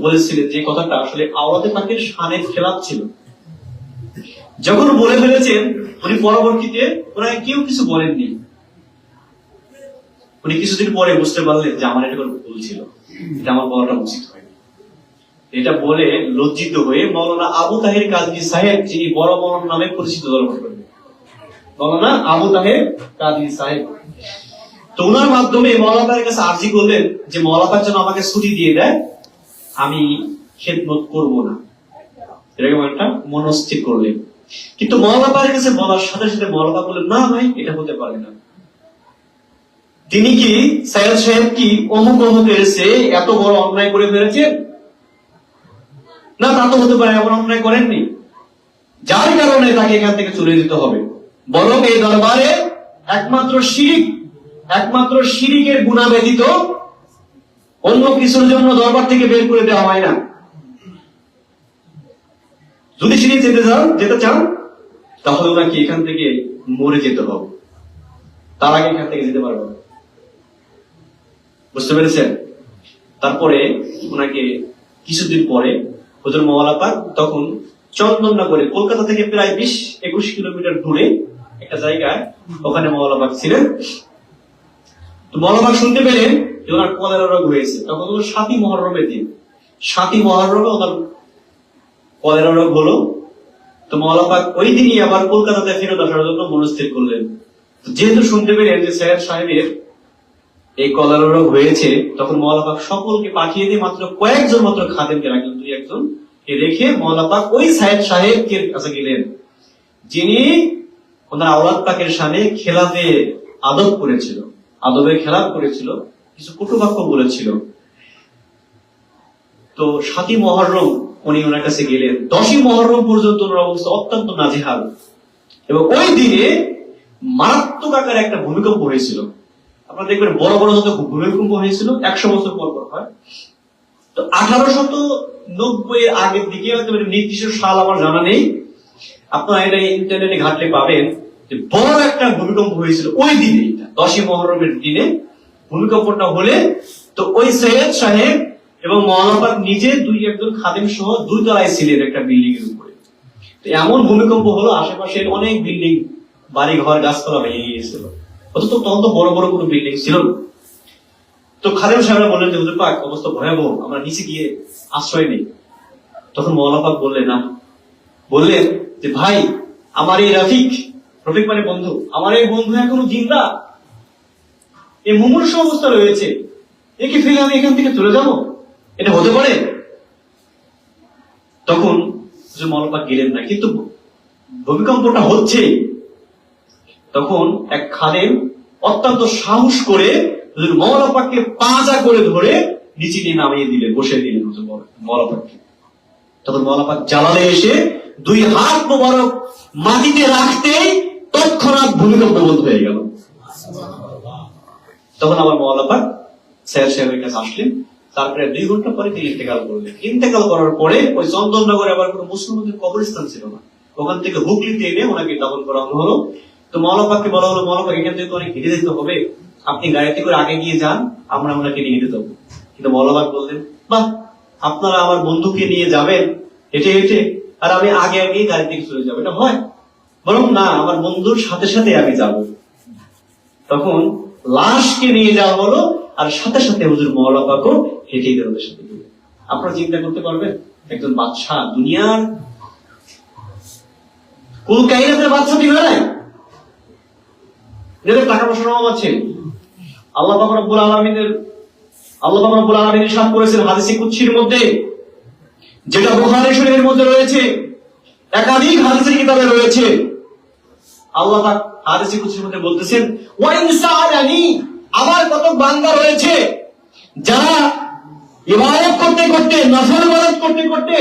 বলেছিলেন যে কথাটা আসলে আওলাদে পাকের শানের খেলাফ ছিল। যখন বলে ফেলেছেন, উনি পরবর্তীতে ওনাকে কেউ কিছু বলেননি। উনি কিছুদিন পরে বুঝতে পারলেন যে আমার এটা ভুল ছিল, এটা আমার বলাটা উচিত হয়নি। এটা বলে লজ্জিত হয়ে মাওলানা আবু তাহের কাজী সাহেব, যিনি বড় মাওলানা নামে পরিচিত, দরবার করলেন। মাওলানা আবু তাহের কাজী সাহেব, তো ওনার মাধ্যমে মাওলানার কাছে আর্জি করলেন যে মাওলানা যেন আমাকে ছুটি দিয়ে দেয়, আমি খেদমত করব না, এরকম একটা মনস্থির করলেন। কিন্তু মাওলানার কাছে বলার সাথে সাথে মাওলানা বললেন, না ভাই, এটা হতে পারে না। তিনি কি সৈয়দ সাহেব কি অমুক অমুকের এসে এত বড় অন্যায় করে ফেলেছেন? না, তা তো হতে পারে, এমন অন্যায় করেননি, যার কারণে তাকে এখান থেকে চলে যেতে হবে। বরং এই দরবারে একমাত্র শিরিকের গুনাহ ব্যতীত অন্য কিছুর জন্য দরবার থেকে বের করে দেওয়া হয় না। যদি শিরিক যেতে চান তাহলে ওনাকে এখান থেকে মরে যেতে হবে, তার আগে এখান থেকে যেতে পারবে না। বুঝতে পেরেছেন? তারপরে ওনাকে কিছুদিন পরে হুজুর মাওলানা পাক তখন চন্দননগরে, কলকাতা থেকে প্রায় 20-21 কিলোমিটার দূরে একটা জায়গায়, ওখানে মাওলানা পাক ছিলেন। তো মাওলানা পাক শুনতে পেলেন যে ওনার কলেরা রোগ হয়েছে। তখন হলো 7ই মুহররমের দিন। 7ই মুহররমে ওনার কলেরা রোগ হলো। তো মাওলানা পাক ওই দিনই আবার কলকাতাতে ফেরত আসার জন্য মনস্থির করলেন। যেহেতু শুনতে পেলেন যে সৈয়দ সাহেবের এই কলেরা রোগ হয়েছে, তখন মাওলানা পাক সকলকে পাঠিয়ে দিয়ে মাত্র কয়েকজন মাত্র খাদেমকে রাখলেন, 2-1 কে রেখে মাওলানা পাক ওই সৈয়দ সাহেবের কাছে গেলেন, যিনি ওনার আওলাদ পাকের সামনে আদবের খেলাফ করেছিল, কিছু কটুবাক্য বলেছিল। তো 7ই মুহররম উনি ওনার কাছে গেলেন। 10ই মুহররম পর্যন্ত ওনার অবস্থা অত্যন্ত নাজেহাল, এবং ওই দিনে মারাত্মক আকারে একটা ভূমিকম্প হয়েছিল। আপনারা দেখবেন বড় বড় যত ভূমিকম্প হয়েছিল 100 বছর পর পর হয়। তো 1890 এর আগের দিকে, নির্দিষ্ট সাল আমার জানা নেই, আপনারা এটা ইন্টারনেটে ঘাটলে পাবেন যে বড় একটা ভূমিকম্প হয়েছিল ওই দিনে। 10ই মুহররমের দিনে ভূমিকম্পটা হলে, তো ওই সৈয়দ সাহেব এবং মাওলানা পাক নিজে 2-1 খাদেম সহ 2 তলায় ছিলেন একটা বিল্ডিং এর উপরে। তো এমন ভূমিকম্প হলো, আশেপাশে অনেক বিল্ডিং, বাড়ি ঘর, গাছপালা ভেঙে গিয়েছিল। অথচ তখন তো বড় বড় কোনো বিল্ডিং ছিল না। তো খাদেম সাহেবরা বললেন যে হুজুর পাক, অবস্থা ভয়াবহ, আমরা নিচে গিয়ে আশ্রয় নেই। তখন মাওলানা পাক বললেন যে ভাই, আমার এই রফিক মানে বন্ধু, আমার এই বন্ধু এখনো জিন্দা, এই মুমূর্ষু অবস্থা রয়েছে, একে ফেলে আমি এখান থেকে চলে যাব? এটা হতে পারে? তখন মাওলানা পাক গেলেন না, কিন্তু ভূমিকম্পটা হচ্ছে। তখন এক খাদেম অত্যন্ত সাহস করে হুজুর মাওলানা পাককে পাজা করে ধরে নিচে নিয়ে নামিয়ে দিলেন, বসে দিলেন হুজুর মাওলানা পাককে। তখন মাওলানা পাক জালালে এসে 2 হাত মোবারক মাটিতে রাখতেই তৎক্ষণাৎ ভূমিকম্প বন্ধ হয়ে গেল। তখন আবার মাওলানা পাক সৈয়দ সাহেবের কাছে আসলেন। তারপরে 2 ঘন্টা পরে তিনি ইন্তেকাল করলেন। ইন্তেকাল করার পরে ওই চন্দননগরে আবার কোনো মুসলমানদের কবরস্থান ছিল না, ওখান থেকে হুগলিতে এনে ওনাকে দাফন করা হলো। তো মাওলানা পাককে বলা হলো, মাওলানা পাক, এখান থেকে তো অনেক হেঁটে যেতে হবে, আপনি গাড়িতে করে আগে গিয়ে যান, আমরা ওনাকে নিয়ে যেতে হবে। কিন্তু মাওলানা পাক বললেন, বাহ, আপনারা আমার বন্ধুকে নিয়ে যাবেন হেঁটে হেঁটে, আর আমি আগে আগে গাড়ি থেকে চলে যাবো, এটা হয়? বরং না, আমার বন্ধুর সাথে সাথে আমি যাব। তখন লাশকে নিয়ে যাওয়া হলো, আর সাথে সাথে হুজুর মাওলানা পাকও হেঁটে গেলেন ওদের সাথে। আপনারা চিন্তা করতে পারবেন, একজন বাদশাহ, দুনিয়ার কুল কায়নাতের বাদশাহ বেড়ায়, যাদের টাকা পয়সার অভাব আছে। আল্লাহ পাক রব্বুল আলামিন ইরশাদ করেছেন হাদিসে কুদসির মধ্যে, যেটা বুখারী শরীফের মধ্যে রয়েছে, একাধিক হাদিসের কিতাবে রয়েছে। আল্লাহ পাক হাদিসে কুদসির মধ্যে বলতেছেন, ওয়া ইনসালানি, আমার কত বান্দা রয়েছে যারা ইবাদত করতে করতে, নফল ইবাদত করতে করতে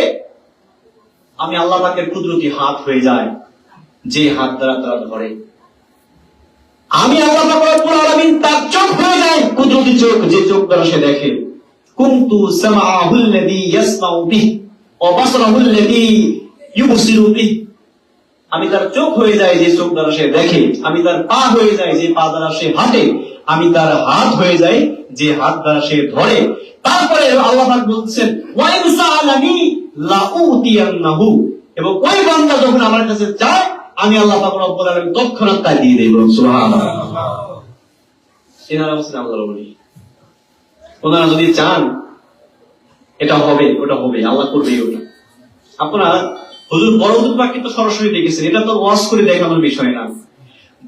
আমি আল্লাহ পাকের কুদরতি হাত হয়ে যায়, যে হাত দ্বারা তারা ধরে। আমি আল্লাহ পাক রব্বুল আলামিন তার চোখ হয়ে যায়, কুদরতি চোখ, যে চোখ দ্বারা সে দেখে। কুনতু সামাআহুল্লাযী ইয়াসমাউ বিহি ওয়া বাসরাহুল্লাযী ইউবসিরু বিহি, আমি তার চোখ হয়ে যায় যে চোখ দ্বারা সে দেখে, আমি তার পা হয়ে যায় যে পা দ্বারা সে হাঁটে, আমি তার হাত হয়ে যাই যে হাত দ্বারা সে ধরে। তারপরে আল্লাহ পাক বলছেন ওয়া ইন সাআলানি লাউতিয়ান্নাহু, এবং ওই বান্দা যখন আমার কাছে চায় আমি আল্লাহ পাক রব্বুল আলামিন তৎক্ষণাৎ তাই দিয়ে দেব। সুবহানাল্লাহ। এনারা হচ্ছেন আল্লাহর ওলি। ওনারা যদি চান এটা হবে ওটা হবে, আল্লাহ করবে ওটা। আপনারা হুজুর বড় হুজুর পাককে তো সরাসরি দেখেছেন, এটা তো ওয়াজ করে দেখানোর বিষয় না।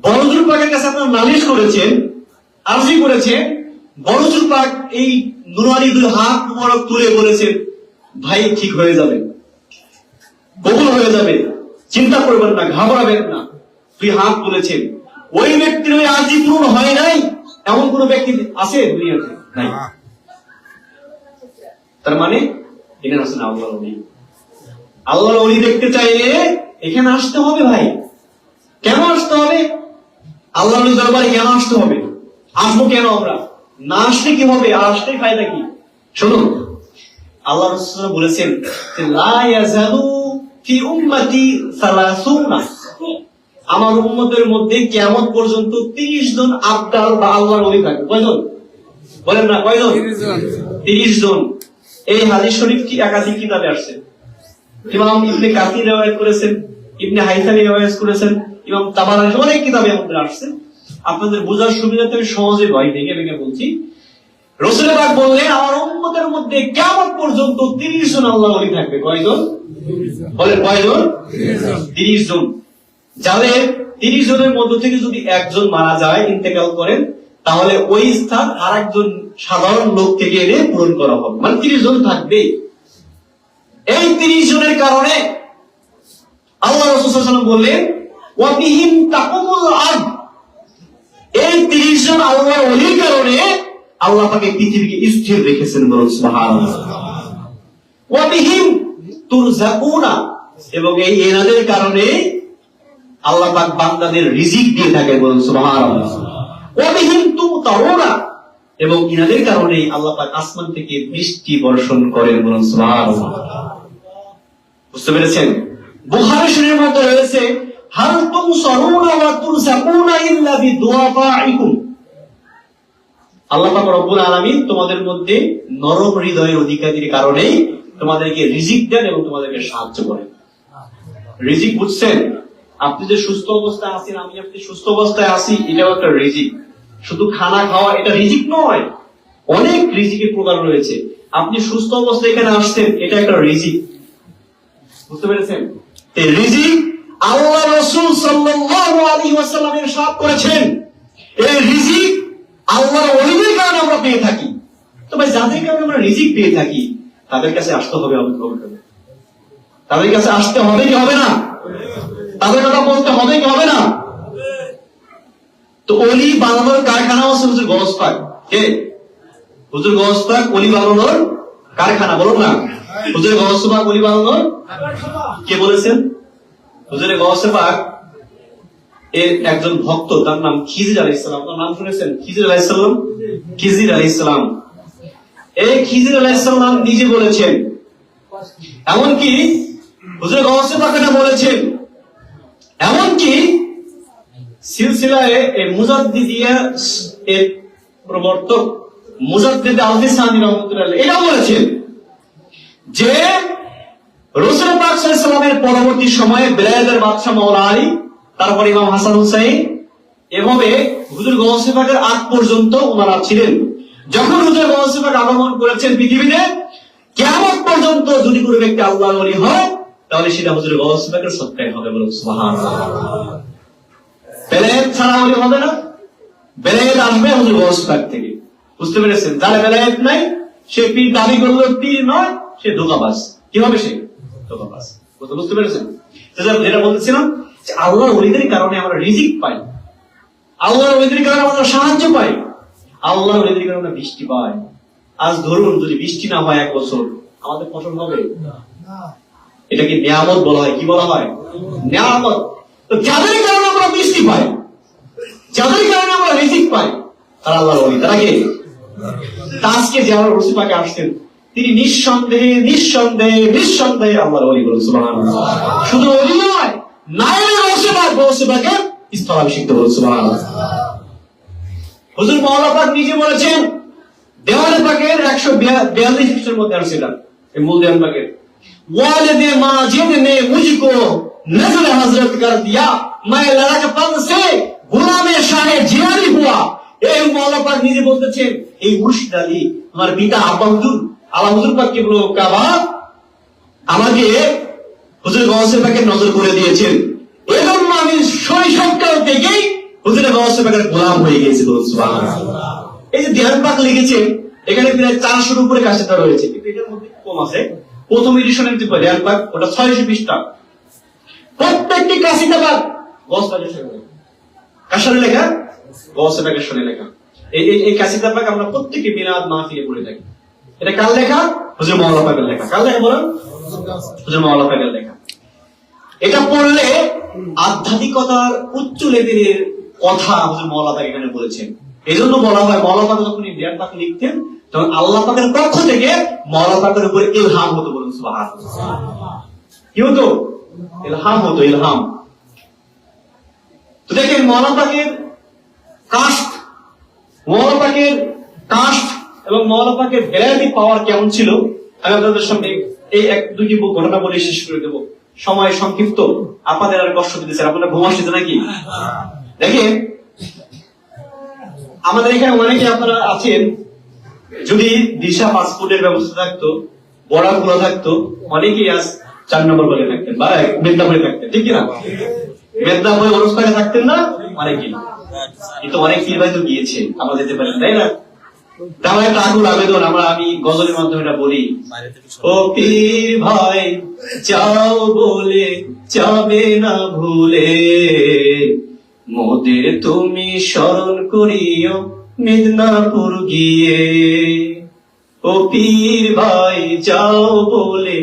বড় হুজুর পাকের কাছে আপনারা নালিশ করেছেন, আরজি করেছেন, বড় হুজুর পাক এই নুরানি দুই হাত মুবারক তুলে বলেছেন ভাই ঠিক হয়ে যাবে, কবুল হয়ে যাবে, চিন্তা করবেন না, ঘাবড়াবেন না। দুই হাত তুলেছেন, ওই ব্যক্তির ওই আরজি পূরণ হয় নাই এমন কোন ব্যক্তি আছে দুনিয়াতে? নাই। তার মানে এখানে আসেন আল্লাহর ওলি। আল্লাহর ওলি দেখতে চাইলে এখানে আসতে হবে ভাই। কেন আসতে হবে? আল্লাহর ওলির দরবারে কেন আসতে হবে? আসবো কেন আমরা? না আসলে কি হবে? আর আসলে ফায়দা কি? শুনুন, আল্লাহ রাসূল বলেছেন যে লা ইয়াজালু ফি উম্মতি 30, আমার উম্মতের মধ্যে কিয়ামত পর্যন্ত 30 জন আবদাল বা আল্লাহর ওলি থাকবে। কয়জন বলেন না? কয়জন? 30 জন। এই হাদিস শরীফ কি একাধিক কিতাবে আসছে। ইমাম ইবনে কাসির riwayat করেছেন, ইবনে হাইসামি riwayat করেছেন, ইমাম তাবারানী অনেক কিতাবে আমাদের আসছে। আপনাদের বোঝার সুবিধাতে আমি সহজে ভয় ভেঙে ভেঙে বলছি। রাসূল পাক বললেন আমার উম্মতের মধ্যে কিয়ামত পর্যন্ত 30 জন আল্লাহর ওলি থাকবে। কয়জন? বলেন কয়জন? 30 জন। যাদের 30 জনের মধ্য থেকে যদি একজন মারা যায়, ইন্তেকাল করেন, তাহলে ওই স্থান আরেকজন সাধারণ লোক থেকে এনে পূরণ করা হবে, মানে 30 জন থাকবে। এই 30 জনের কারণে আল্লাহ রাসূল সাল্লাল্লাহু আলাইহি ওয়াসাল্লাম বললেন ওয়া বিহিম তাকুমুল আরদ, এই 30 জন আল্লাহর ওলির কারণে আল্লাহ পাক এই পৃথিবীকে স্থির রেখেছেন। বলুন সুবহানাল্লাহ। ওয়া বিহিম তুরজাকুনা, এবং এই এনাদের কারণে আল্লাহ পাক বান্দাদের রিজিক দিয়ে থাকে। বলুন সুবহানাল্লাহ। ওয়া বিহিম তুমতারুনা, এবং ইনাদের কারণে আল্লাহ পাক আসমান থেকে বৃষ্টি বর্ষণ করেন। বলুন সুবহানাল্লাহ। বুঝতে পেরেছেন? বুখারী শরীফের মধ্যে রয়েছে হাল তুনসারুনা ওয়া তুরজাকুনা ইল্লা বিদুআফাইকুম, আল্লাহ পাক রব্বুল আলামিন তোমাদের মধ্যে নরম হৃদয়ের অধিকারীর কারণে তোমাদেরকে রিজিক দেন এবং তোমাদেরকে সাহায্য করেন। রিজিক বুঝছেন? আপনি যে সুস্থ অবস্থায় আছেন, আমি আপনি সুস্থ অবস্থায় আছি, এটাও একটা রিজিক। শুধু খানা খাওয়া এটা রিজিক নয়, অনেক রিজিকের প্রকার রয়েছে। আপনি সুস্থ অবস্থায় এখানে আসছেন, এটা একটা রিজিক। বুঝতে পেরেছেন? এই রিজিক আল্লাহ রাসূল সাল্লাল্লাহু আলাইহি ওয়াসাল্লাম ইরশাদ করেছেন, এই রিজিক আল্লাহর ওলিদের কারণে আমরা পেয়ে থাকি। তো ভাই যাদের কারণে আমরা রিজিক পেয়ে থাকি তাদের কাছে আসতে হবে, তাদের কাছে আসতে হবে কি হবে না? তাদের কথা বলতে হবে কি হবে না? তো ওলি বানানোর কারখানা হচ্ছে হুজুর গৌস পাক। কে? হুজুর গৌস পাক ওলি বানানোর কারখানা। বলুন না, হুজুর গৌস পাক ওলি বানানোর কে বলেছেন? হুজুর গৌস পাক এর একজন ভক্ত, তার নাম খিজির আলাইহিস সালাম। আপনার নাম শুনেছেন? খিজির আলাইহিস সালাম। খিজির আলাইহিস সালাম, এই খিজির আলাইহিস সালাম নিজে বলেছেন, এমনকি হুজুর গৌস পাক এটা বলেছেন, এমনকি সিলসিলায়ে মুজাদ্দিদিয়া এর প্রবর্তক মুজাদ্দিদ আল-ফিসানি রাহমাতুল্লাহ এটাও বলেছেন যে রাসূল পাক সাল্লাল্লাহু আলাইহি ওয়াসাল্লামের পরবর্তী সময়ে বেলায়েতের বাদশা মাওলা আলী, তারপর ইমাম হাসান হুসাইন, এভাবে হুজুর গৌসে পাকের আগ পর্যন্ত ওনারা ছিলেন। যখন হুজুর গৌসে পাক আগমন করেছেন পৃথিবীতে, কিয়ামত পর্যন্ত যদি কোনো ব্যক্তি আল্লাহর ওলি হয় তাহলে সেটা হুজুর গৌসে পাকের সদকায় হবে। বলুন সুবহানাল্লাহ। বেলায়েত ছাড়া ওলি হবে না, বেলায়েত আসবে হুজুর গৌসে পাক থেকে। বুঝতে পেরেছেন? যার বেলায়েত নাই সে পীর দাবি করলো পীর নয়, সে ধোঁকাবাজ। কি হবে সে? ধোঁকাবাজ। বুঝতে পেরেছেন? যেটা বলতেছিলাম যে আল্লাহর ওলিদের কারণে আমরা রিজিক পাই, আল্লাহর ওলিদের কারণে আমরা সাহায্য পাই, আল্লাহর ওলিদের কারণে আমরা বৃষ্টি পাই। আজ ধরুন যদি বৃষ্টি না হয় 1 বছর, আমাদের ফসল হবে না। এটাকে নিয়ামত বলা হয়। কি বলা হয়? নিয়ামত। তো যাদের কারণে আমরা বৃষ্টি পাই, যাদের কারণে আমরা রিজিক পাই, তারা আল্লাহর ওলি। তারা কে? আজকে যে আমার রসুল পাকে আসছেন তিনি নিঃসন্দেহে নিঃসন্দেহে নিঃসন্দেহে আল্লাহর ওলি। বলুন সুবহানাল্লাহ। শুধু ওলি নয়, নাইলে গৌসে পাকের স্থলাভিষিক্ত হলো। সুবহানাল্লাহ। হুজুর মাওলানা পাক নিজে বলেছেন দেওয়ানে পাকের 142 পৃষ্ঠার মধ্যে আছে এটা, এই মূল দেওয়ান পাকের, वालिदे माजिद ने मुझको नज़्ल हजरत कर दिया, मैं लड़कपन से गुलामे शाहे जिलानी हुआ। এই মাওলানা পাক নিজে বলতেছেন, এই মুর্শিদ আলী আমার পিতা আব্বা হুজুর আলা হুজুর পাক কিবলা কাবা আমাকে হুজুর গৌসে পাকের নজর করে দিয়েছেন, এজন্য আমি শৈশবকাল থেকেই হুজুর গৌসে পাকের গোলাম হয়ে গেছি। সুবহানাল্লাহ। এই যে দেওয়ান পাক লিখেছেন, এখানে প্রায় 400 উপরে কাসিদা রয়েছে, কিন্তু এটার মধ্যে কম আছে। প্রথম এডিশনের যে দেওয়ান পাক ওটা 600 পৃষ্ঠা, প্রত্যেকটি কাসিদা পাক গৌসে পাকের সঙ্গে কাশারে লেখা, গৌসে পাকের সঙ্গে লেখা। এই কাসিদা পাক আমরা প্রত্যেকটি মিলাদ মাহফিলে পড়ে থাকি। এটা কার লেখা? হুজুর মাওলানা পাকের লেখা। কার লেখা বলেন? হুজুর মাওলানা পাকের লেখা। এটা পড়লে আধ্যাত্মিকতার উচ্চ লেভেলের কথা হুজুর মাওলানা পাক এখানে বলেছেন। এজন্য বলা হয় মাওলানা পাক যখন দেওয়ান পাক লিখতেন তখন আল্লাহ পাকের পক্ষ থেকে মাওলানা পাকের উপর ইলহাম হতো। বলুন সুবহানাল্লাহ। কি হতো? ইলহাম হতো, ইলহাম। তো দেখেন মাওলানা পাকের কাস্ট, মাওলানা পাকের কাস্ট এবং মাওলানা পাকের ভ্যারাইটি পাওয়ার কেমন ছিল আমি আপনাদের সামনে এই এক দুটি ঘটনা বলে শেষ করে দেব। সময় সংক্ষিপ্ত, আপনাদের আর কষ্ট দিতেছে, আপনারা ঘুম আসছে নাকি? দেখেন আমাদের এখানে অনেকে আপনারা আছেন, যদি দিশা পাসপোর্টের ব্যবস্থা থাকতো, বর্ডার খোলা থাকতো, অনেকেই আজ 4 নম্বর বলে থাকতেন বা মেদিনীপুরে থাকতেন, ঠিক কিনা? মেদিনীপুরে অনুষ্ঠানে থাকতেন না অনেকেই, কিন্তু অনেক পীর ভাই তো গিয়েছে, আমরা যেতে পারি, তাই না? আমার একটা আকুল আবেদন, আমি গজলের মাধ্যমে এটা বলি, ও পীর ভাই যাও বলে যাবে না ভুলে, মোদের তুমি স্মরণ করিও মিদনাপুর গিয়ে। ও পীর ভাই যাও বলে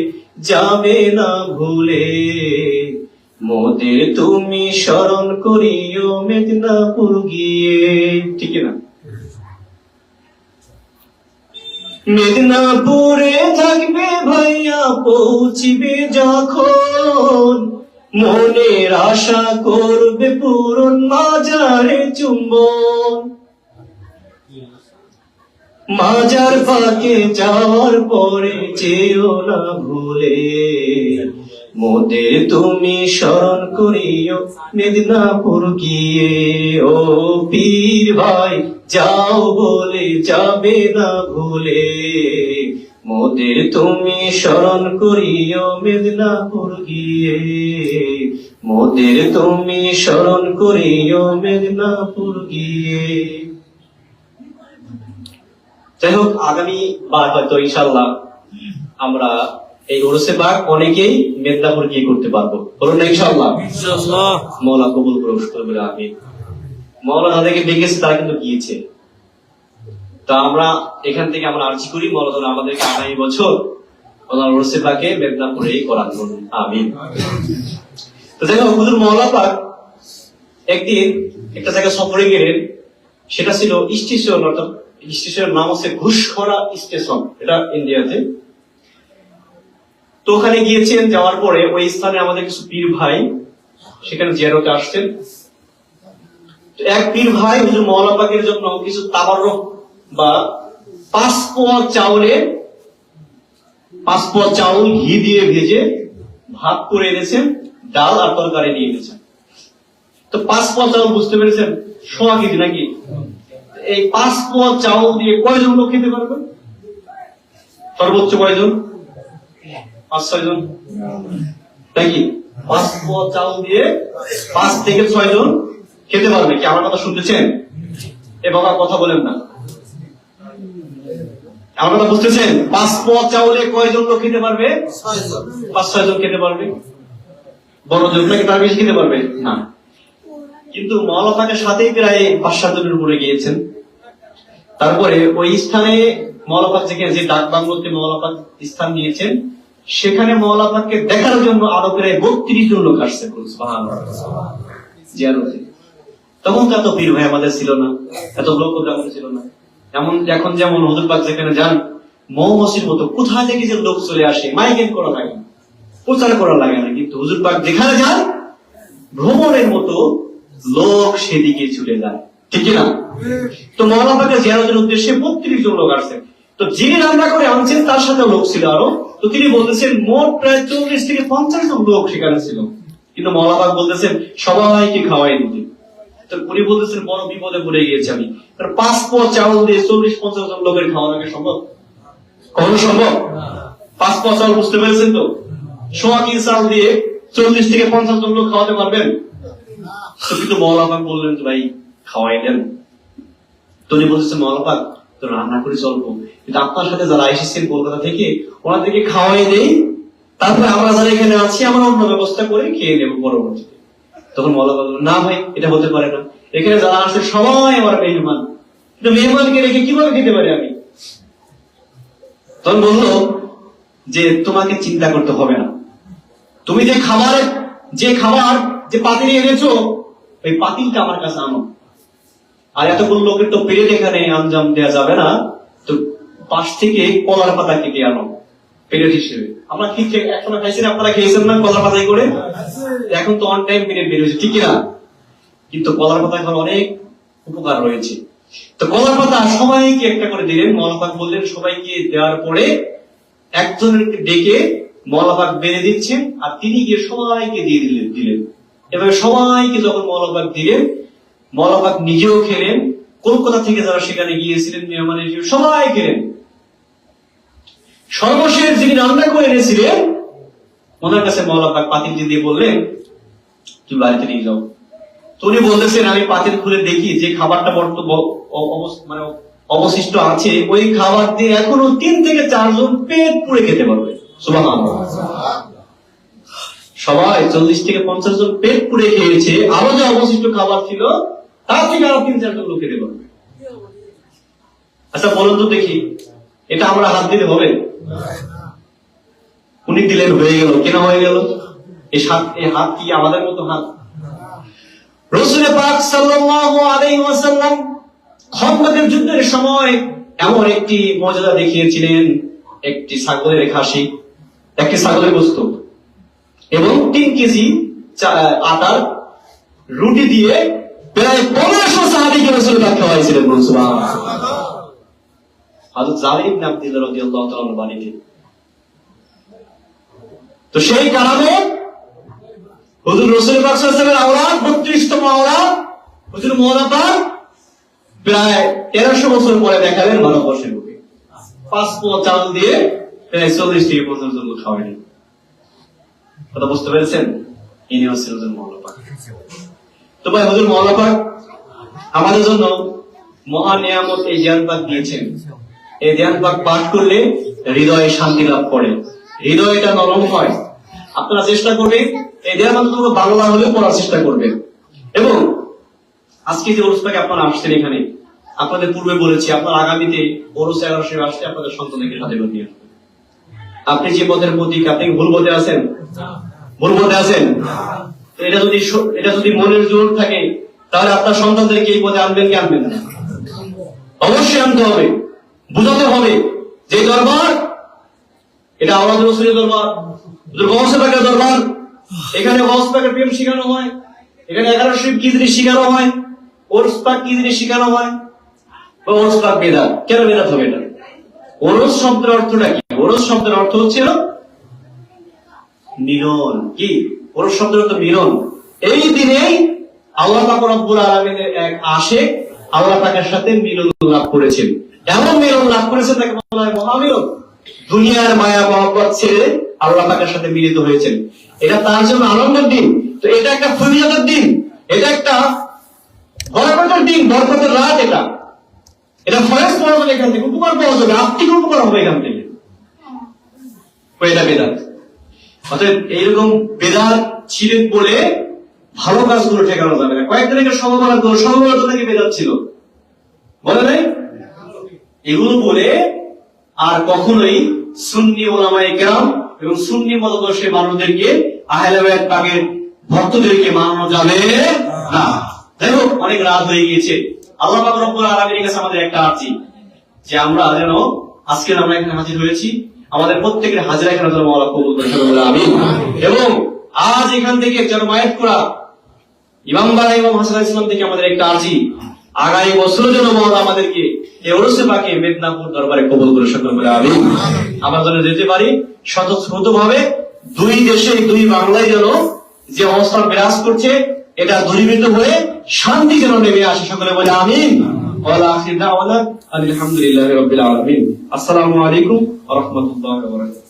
যাবে না ভুলে, মোদের তুমি স্মরণ করিও মিদনাপুর গিয়ে। ঠিক না? মেদিনীপুরে থাকবে ভাইয়া পৌঁছিবে যখন, মনের আশা করবে পূরণ মাজারে চুম্বন। মাজার পাকে যাওয়ার পরে যেও না ভুলে, মোদের তুমি স্মরণ করিও মেদিনীপুর গিয়ে। ও পীর ভাই যাও বলে যাবে না ভুলে, মোদের তুমি স্মরণ করিও মেদিনীপুর গিয়ে, মোদের তুমি স্মরণ করিও মেদিনীপুর গিয়ে। যাই হোক, আগামী বার হয়তো ইনশাআল্লাহ আমরা এই ওরসে পাক অনেকেই মেদিনীপুর গিয়ে করতে পারবো, বলুন না ইনশাআল্লাহ। মওলা কবুল করবে, আমিন। মওলা যাদেরকে ডেকেছে তারা কিন্তু গিয়েছে। তো আমরা এখান থেকে আমরা আর্জি করি মওলা আমাদেরকে আগামী বছর ওনার ওরসে পাকে মেদিনীপুরেই করান, বলুন আমিন। তো যাই হোক, হুজুর মাওলানা পাক একদিন একটা জায়গায় সফরে গেলেন, সেটা ছিল স্টেশন, অর্থাৎ স্টেশনের নাম হচ্ছে ঘুষখরা স্টেশন, এটা ইন্ডিয়াতে। তো ওখানে গিয়েছেন, যাওয়ার পরে ওই স্থানে আমাদের কিছু পীর ভাই সেখানে জিয়ারতে আসছেন। এক পীর ভাই হুজুর মাওলানা পাকের জন্য কিছু তাবাররুক বা 5 পোয়া চাউল ঘি দিয়ে ভেজে ভাত করে এনেছেন, ডাল আর তরকারি নিয়ে এনেছেন। তো 5 পোয়া চাউল বুঝতে পেরেছেন, 1.5 কেজি নাকি? এই 5 পোয়া চাউল দিয়ে কয়জন লোক খেতে পারবেন? সর্বোচ্চ কয়জন? 5-6 জন নাকি? 5 পোয়া চাউল দিয়ে 5 থেকে 6 জন খেতে পারবে। কি আমার কথা শুনতেছেন? এ বাবা কথা বলেন না, আমার কথা বুঝতেছেন? 5 পোয়া চাউলে কয়জন লোক খেতে পারবে? 5-6 জন খেতে পারবে। বড় জন নাকি তার বেশি খেতে পারবে না। কিন্তু মাওলানা পাকের সাথেই প্রায় 5-7 জনের উপরে গিয়েছেন। তারপরে ওই স্থানে মাওলানা পাক যেখানে যে ডাক বাংলোতে মাওলানা পাক স্থান নিয়েছেন, সেখানে মাওলানা পাককে দেখার জন্য আরো প্রায় 32 জন লোক আসছে। জিয়ারতে তখন তো এত ভিড় ভাই আমাদের ছিল না, এত লোক আমাদের ছিল না। এখন যেমন হুজুর পাক যেখানে যান মৌমাছির মতো কোথা থেকে যে লোক চলে আসে, মাইকিং করা লাগে না, প্রচার করা লাগে না, কিন্তু হুজুর পাক যেখানে যান ভ্রমণের মতো লোক সেদিকে ছুটে যায়, ঠিক না? তো মওলানা পাকের জিয়ারতের উদ্দেশ্যে 32 জন লোক আসছে। তো যিনি রান্না করে আনছেন তার সাথে লোক ছিল আরো। তো তিনি বলতেছেন মোট প্রায় 40 থেকে 50 জন লোক সেখানে ছিল, কিন্তু মওলানা পাক বলতেছেন সবাইকে খাওয়াই দিতে। তো উনি বলতেছেন বড় বিপদে পড়ে গিয়েছে আমি। 5 পোয়া চাউল দিয়ে 40-50 জন লোকের খাওয়ানো কি সম্ভব? কখনো সম্ভব? 5 পোয়া চাউল, বুঝতে পেরেছেন তো? সোয়া কেজি চাউল দিয়ে 40 থেকে 50 জন লোক খাওয়াতে পারবেন? তো কিন্তু মওলানা পাক বললেন ভাই খাওয়াই দেন। তো উনি বলতেছেন মওলানা পাক তো রান্না করে চলবো, কিন্তু আপনার সাথে যারা এসেছেন কলকাতা থেকে ওনাদেরকে খাওয়াই দেই, তারপরে আমরা যারা এখানে আছি আমরা অন্য ব্যবস্থা করে খেয়ে নেবো পরবর্তীতে। তখন মওলানা বললেন না ভাই এটা হতে পারে না, এখানে যারা আসে সবাই আমার মেহমান, কিন্তু মেহমানকে রেখে কিভাবে খেতে পারি আমি? তখন বললো যে তোমাকে চিন্তা করতে হবে না, তুমি যে খাবার যে পাতিল এনেছো ওই পাতিলটা আমার কাছে আনো, আর এতগুলো লোকের তো পেট এখানে আঞ্জাম দেওয়া যাবে না, তো পাশ থেকে কলার পাতা কেটে আনো পেরেট হিসেবে। আমরা ঠিক একসময় খাইছি না, আপনারা খেয়েছেন না কলার পাতায় করে? এখন তো অন টাইম পেরেট বের হয়েছে, ঠিক না? কিন্তু কলার পাতা খাওয়ার অনেক উপকার রয়েছে। তো কলার পাতা সবাইকে একটা করে দিলেন। মওলানা পাক বললেন সবাইকে দেওয়ার পরে একজনকে ডেকে মওলানা পাক বেড়ে দিচ্ছেন, আর তিনি গিয়ে সবাইকে দিয়ে দিলেন। এভাবে সবাইকে যখন মওলানা পাক দিলেন, মওলানা পাক নিজেও খেলেন, কলকাতা থেকে যারা সেখানে গিয়েছিলেন মেহমানের সবাই খেলেন। সর্বশেষ যিনি রান্না করে এনেছিলেন ওনার কাছে মওলানা পাক পাতিলটি দিয়ে বললেন তুমি বাড়িতে নিয়ে যাও। তো উনি বলতেছেন আমি পাতিল খুলে দেখি যে খাবারটা মানে অবশিষ্ট আছে, ওই খাবার দিয়ে এখনো 3 থেকে 4 জন পেট পুড়ে খেতে পারবে। সুবহানাল্লাহ। সবাই 40 থেকে 50 জন পেট পুড়ে খেয়েছে, আরো যে অবশিষ্ট খাবার ছিল তার থেকে আরো 3-4 জন লোক খেতে পারবে। আচ্ছা বলুন তো দেখি, এটা আমরা হাত দিলে হবে? উনি দিলেন, হয়ে গেল। কেন হয়ে গেল? এই হাত কি আমাদের মতো হাত? রাসূল পাক সাল্লাল্লাহু আলাইহি ওয়াসাল্লাম খন্দকের যুদ্ধের সময় এমন একটি মর্যাদা দেখিয়েছিলেন, একটি ছাগলের খাসি, একটি ছাগলের গোশত এবং 3 কেজি আটার রুটি দিয়ে প্রায় 1500 সাহাবীকে রাসূল পাক খাওয়াইছিলেন। সুবহানাল্লাহ। হযরত জাবির ইবনে আব্দুল্লাহ রাদিয়াল্লাহু তাআলার বাড়িতে। তো সেই কারণে হুজুর রাসূল পাক সাল্লাল্লাহু আলাইহি ওয়াসাল্লামের আওলাদ 32তম আওলাদ হুজুর মওলানা পাক প্রায় 1300 বছর পরে দেখালেন ভারতবর্ষের বুকে 5 পোয়া চাল দিয়ে প্রায় 40 থেকে 50 জন লোক খাওয়ালেন। কথা বুঝতে পেরেছেন? ইনি হচ্ছেন হুজুর মওলানা পাক। তো ভাই হুজুর মওলানা পাক আমাদের জন্য মহা নিয়ামত এই জ্ঞান পাক দিয়েছেন। এই জ্ঞান পাক পাঠ করলে হৃদয়ে শান্তি লাভ করে, হৃদয়টা নরম হয়। আপনারা চেষ্টা করবেন এই জ্ঞান অন্তত বাংলা হলে পড়ার চেষ্টা করবেন। এবং আজকে যে ওরস পাকে আপনারা আসছেন এখানে, আপনাদের পূর্বে বলেছি আপনারা আগামীতে ওরস 1100 আসতে আপনাদের সন্তানকে সাথে করে নিয়ে আসবেন। আপনি যে পথের প্রতীক, আপনি ভুল পথে আছেন? ভুল পথে আছেন? এটা যদি মনের জোর থাকে তাহলে আপনার সন্তানদেরকে এই পথে আনবেন কি আনবেন না? অবশ্যই আনতে হবে, বুঝাতে হবে যে দরবার এটা আওলাদ রাসূলের দরবার, গৌসে পাকের দরবার। এখানে গৌসে পাকের প্রেম শেখানো হয়, এখানে 1100 কি জিনিস শেখানো হয়, ওরস পাক কি জিনিস শেখানো হয়। ওরস পাক বেদাত। কেন বেদাত হবে এটা? ওরস শব্দের অর্থটা কি? ওরস শব্দের অর্থ হচ্ছে মিলন। কি ওরস শব্দের অর্থ? মিলন। এই দিনেই আল্লাহ পাক রব্বুল আলামিনের এক আশিক আল্লাহ পাকের সাথে মিলন লাভ করেছেন। এমন মিলন লাভ করেছেন তাকে বলা হয় মহামিলন। দুনিয়ার মায়া মহব্বত ছেড়ে আল্লাহ পাকের সাথে মিলিত হয়েছেন। এটা তার জন্য আনন্দের দিন। তো এটা একটা ফজিলতের দিন, এটা একটা বরকতের দিন, বরকতের রাত। এটা ফয়েজ পাওয়া যাবে এখান থেকে, উপকার পাওয়া যাবে, আত্মিক উপকার হবে এখান থেকে। এটা বেদাত। অতএব এইরকম বেদাত ছিলেন বলে ভালো কাজগুলো ঠেকানো যাবে না। কয়েকদিন আগে সমবেলা তো নাকি বেদাত ছিল, বলে নাই? এগুলো বলে আর কখনোই সুন্নি ওলামায়ে কেরাম এবং সুন্নি মতদর্শের মানুষদেরকে আহলে বাইত পাকের ভক্তদেরকে মানানো যাবে না। দেখো অনেক রাত হয়ে গিয়েছে। আল্লাহ পাক রব্বুল আলামিনের কাছে আমাদের একটা আরজি যে আমরা যেন আজকে আমরা এখানে হাজির হয়েছি, আমাদের প্রত্যেকের হাজিরা এখানে যেন আল্লাহ কবুল করে, আমিন। এবং আজ এখান থেকে যেন মায়াত করা ইমাম বাড়া ইমাম হাসান আলাইহিস সালাম থেকে আমাদের একটা আর্জি, আগামী বছরের জন্য মহল্লা আমাদেরকে এই ওরসে পাকে মেদিনীপুর দরবারে কবুল করে সকল বলে আমিন। আমরা যেন যেতে পারি স্বতঃস্ফূর্তভাবে, দুই দেশে দুই বাংলায় যেন যে অবস্থা বিরাজ করছে এটা দূরীভূত হয়ে শান্তি যেন নেমে আসে, সকলে বলে আমিন। ওয়ালা আখির দাওয়ানা আলহামদুলিল্লাহি রাব্বিল আলামিন। আসসালামু আলাইকুম ওয়া রাহমাতুল্লাহি ওয়া বারাকাতুহু।